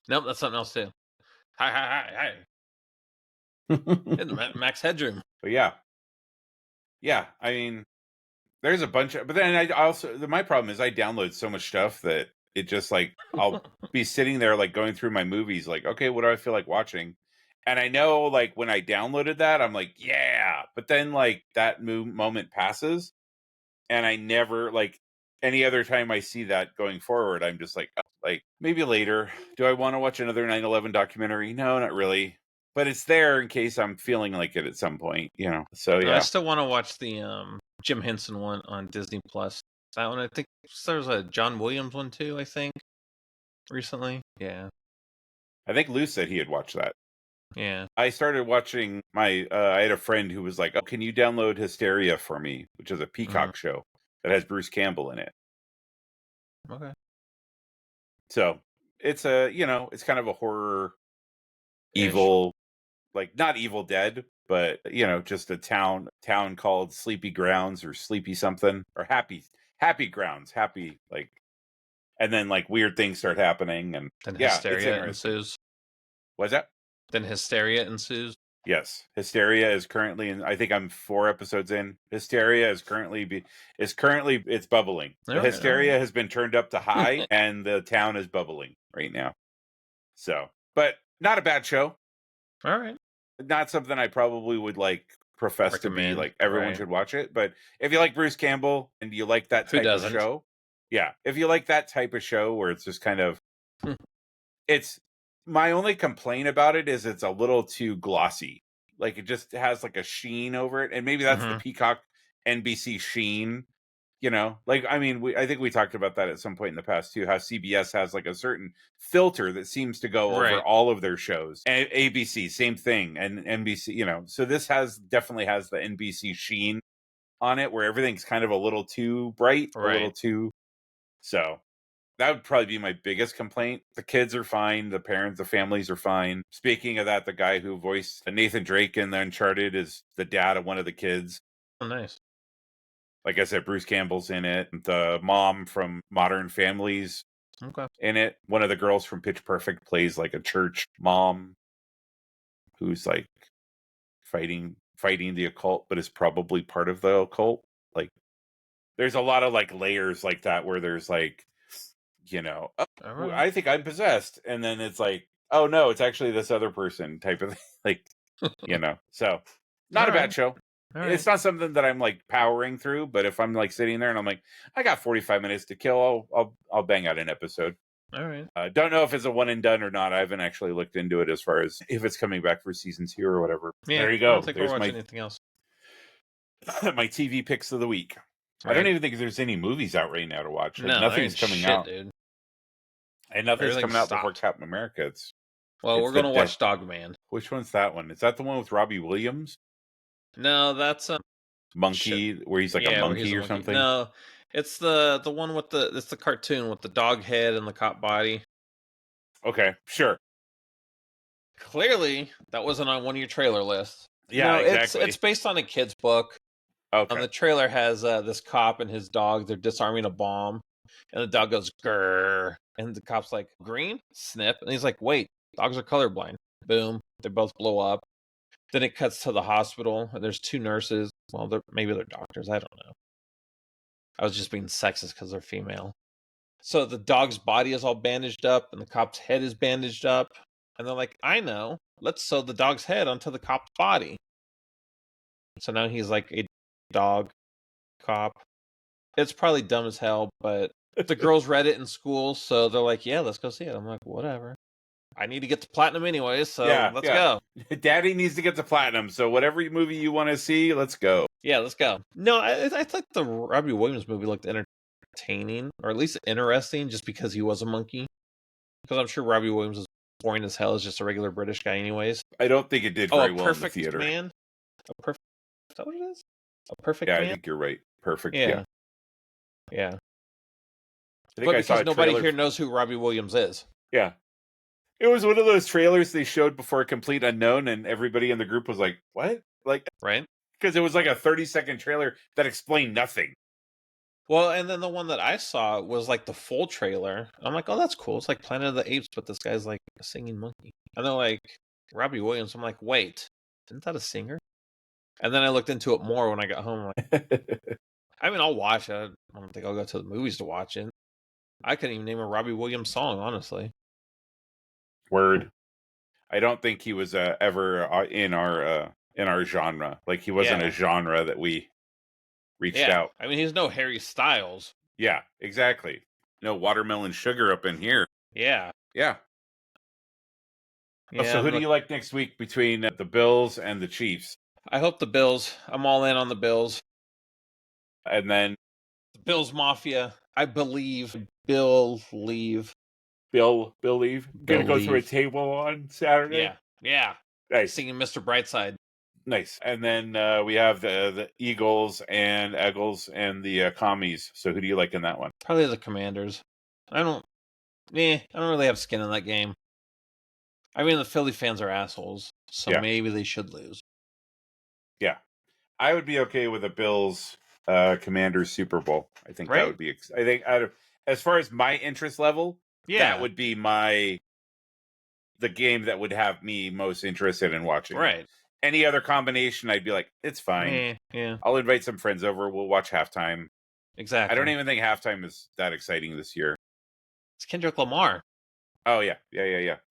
Nope, that's something else too. Hi. In the max headroom. But yeah. I mean, there's a bunch of. But then my problem is I download so much stuff that it just like I'll be sitting there like going through my movies, like, okay, what do I feel like watching? And I know like when I downloaded that, I'm like, yeah. But then like that moment passes. And I never, like, any other time I see that going forward, I'm just like, maybe later. Do I want to watch another 9/11 documentary? No, not really. But it's there in case I'm feeling like it at some point, So yeah. I still want to watch the Jim Henson one on Disney Plus. That one, I think there's a John Williams one too, I think, recently. Yeah. I think Lou said he had watched that. Yeah. I started watching I had a friend who was like, oh, can you download Hysteria for me? Which is a Peacock show that has Bruce Campbell in it. Okay. So it's it's kind of a horror, evil, like not Evil Dead, but just a town called Sleepy Grounds or Sleepy something, or Happy Grounds, like, and then like weird things start happening, and then hysteria ensues. What's that? Then hysteria ensues. Yes, Hysteria is currently in. I think I'm 4 episodes in. Hysteria is currently it's bubbling. The Hysteria has been turned up to high, and the town is bubbling right now. So, but not a bad show. All right. Not something I probably would like profess to be like everyone should watch it. But if you like Bruce Campbell and you like that type of show, if you like that type of show where it's just kind of, it's my only complaint about it is it's a little too glossy. Like it just has like a sheen over it, and maybe that's the Peacock NBC sheen. You know, like, I mean, I think we talked about that at some point in the past too, how CBS has like a certain filter that seems to go over all of their shows. And ABC, same thing. And NBC, you know, so this definitely has the NBC sheen on it where everything's kind of a little too bright, a little too. So that would probably be my biggest complaint. The kids are fine. The parents, the families are fine. Speaking of that, the guy who voiced Nathan Drake in the Uncharted is the dad of one of the kids. Oh, nice. Like I said, Bruce Campbell's in it. The mom from Modern Families in it. One of the girls from Pitch Perfect plays like a church mom who's like fighting the occult, but is probably part of the occult. Like there's a lot of like layers like that where there's like, you know, I think I'm possessed. And then it's like, oh no, it's actually this other person type of thing. Like, you know, so not a bad show. It's not something that I'm like powering through, but if I'm like sitting there and I'm like, I got 45 minutes to kill, I'll bang out an episode. All right. Don't know if it's a one and done or not. I haven't actually looked into it as far as if it's coming back for season 2 or whatever. Yeah, there you go. I don't think we'll watch anything else. My TV picks of the week. I don't even think there's any movies out right now to watch. Like, no, nothing's coming out, dude. And nothing's coming out before Captain America. We're gonna watch Dogman. Which one's that one? Is that the one with Robbie Williams? No, that's Monkey, where he's like a monkey or something. No, it's the one with it's the cartoon with the dog head and the cop body. Okay, sure. Clearly, that wasn't on one of your trailer lists. Yeah, no, exactly. It's based on a kid's book. Okay. And the trailer has this cop and his dog. They're disarming a bomb, and the dog goes grrr, and the cop's like, green? Snip. And he's like, wait, dogs are colorblind. Boom. They both blow up. Then it cuts to the hospital, and there's 2 nurses. Well, maybe they're doctors. I don't know. I was just being sexist because they're female. So the dog's body is all bandaged up, and the cop's head is bandaged up. And they're like, I know. Let's sew the dog's head onto the cop's body. So now he's like a dog cop. It's probably dumb as hell, but the girls read it in school, so they're like, yeah, let's go see it. I'm like, whatever. I need to get to platinum anyway, so let's go. Daddy needs to get to platinum, so whatever movie you want to see, let's go. Yeah, let's go. No, I thought the Robbie Williams movie looked entertaining, or at least interesting, just because he was a monkey. Because I'm sure Robbie Williams is boring as hell as just a regular British guy anyways. I don't think it did very well in the theater. Man? A perfect man? Is that what it is? A perfect man? Yeah, I think you're right. Perfect, yeah. I think but because nobody here knows who Robbie Williams is. Yeah. It was one of those trailers they showed before a complete unknown, and everybody in the group was like, what? Like, right? Because it was like a 30-second trailer that explained nothing. Well, and then the one that I saw was like the full trailer. I'm like, oh, that's cool. It's like Planet of the Apes, but this guy's like a singing monkey. And they're like, Robbie Williams. I'm like, wait, isn't that a singer? And then I looked into it more when I got home. Like, I mean, I'll watch it. I don't think I'll go to the movies to watch it. I couldn't even name a Robbie Williams song, honestly. Word. I don't think he was ever in our genre. Like, he wasn't a genre that we reached out. I mean, he's no Harry Styles. Yeah, exactly. No Watermelon Sugar up in here. Yeah. So who do you like next week between the Bills and the Chiefs? I hope the Bills. I'm all in on the Bills. And then the Bills Mafia. I believe Bill leave. Bill leave. Gonna go through a table on Saturday. Yeah. Nice. Singing Mr. Brightside. Nice. And then we have the Eagles and Eagles and the Commies. So who do you like in that one? Probably the Commanders. I don't really have skin in that game. I mean, the Philly fans are assholes, so maybe they should lose. Yeah. I would be okay with a Bills Commanders Super Bowl. I think that would be. I think as far as my interest level, that would be the game that would have me most interested in watching. Right. Any other combination, I'd be like, it's fine. Yeah. I'll invite some friends over. We'll watch halftime. Exactly. I don't even think halftime is that exciting this year. It's Kendrick Lamar. Oh yeah.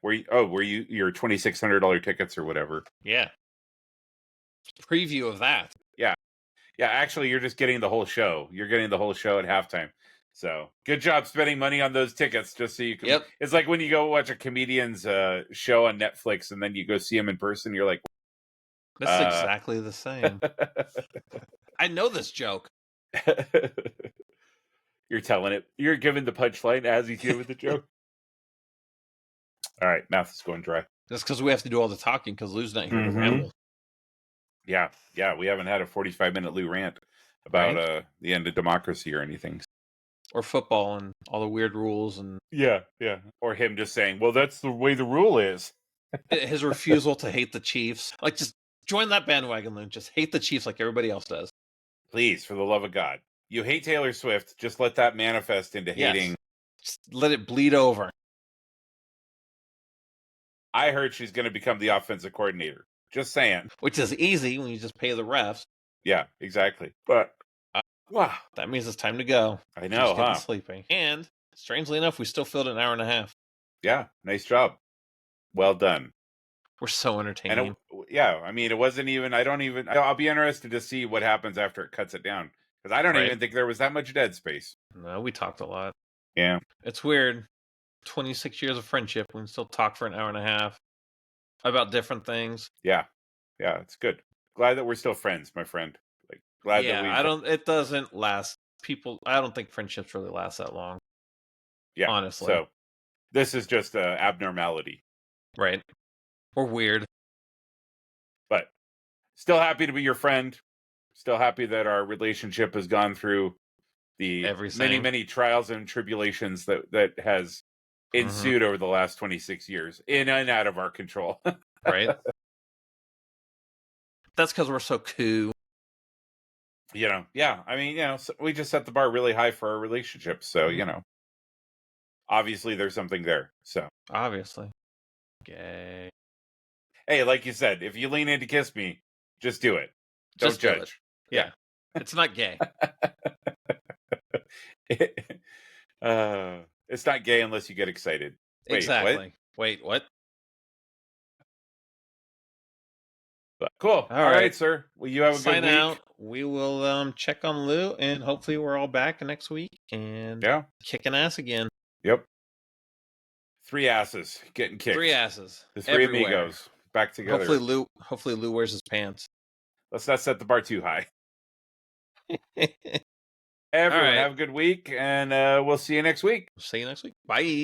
Were you your $2,600 tickets or whatever? Yeah. Preview of that. Yeah. Actually, you're just getting the whole show. You're getting the whole show at halftime. So good job spending money on those tickets just so you can. Yep. It's like when you go watch a comedian's show on Netflix and then you go see him in person. You're like, that's exactly the same. I know this joke. You're telling it. You're giving the punchline as he's giving the joke. All right, mouth is going dry. That's because we have to do all the talking because Lou's not here to ramble. Yeah. We haven't had a 45-minute Lou rant about the end of democracy or anything. Or football and all the weird rules and yeah. Or him just saying, "Well, that's the way the rule is." His refusal to hate the Chiefs. Like, just join that bandwagon, Lou. Just hate the Chiefs like everybody else does. Please, for the love of God. You hate Taylor Swift, just let that manifest into hating. Just let it bleed over. I heard she's going to become the offensive coordinator. Just saying. Which is easy when you just pay the refs. Yeah, exactly. But, wow. That means it's time to go. I know, getting sleepy. And, strangely enough, we still filled an hour and a half. Yeah, nice job. Well done. We're so entertaining. And I mean, it wasn't even, I'll be interested to see what happens after it cuts it down. Because I don't even think there was that much dead space. No, we talked a lot. Yeah. It's weird. 26 years of friendship, we can still talk for an hour and a half about different things. Yeah, it's good. Glad that we're still friends, my friend. Like, glad that we. It doesn't last. I don't think friendships really last that long. Yeah, honestly. So, this is just an abnormality. Right. Or weird. But still happy to be your friend. Still happy that our relationship has gone through the many trials and tribulations that has ensued over the last 26 years, in and out of our control. Right. That's because we're so cool. Yeah. I mean, so we just set the bar really high for our relationship. So, obviously there's something there. So obviously. Gay. Hey, like you said, if you lean in to kiss me, just do it. Don't judge. Yeah. It's not gay. It's not gay unless you get excited. Wait, exactly. Wait, what? But cool. All right, sir. Well, you have a good week. Out. We will check on Lou, and hopefully we're all back next week and kicking ass again. Yep. 3 asses getting kicked. 3 asses. The 3 amigos back together. Hopefully Lou wears his pants. Let's not set the bar too high. Everyone, have a good week, and we'll see you next week. Bye.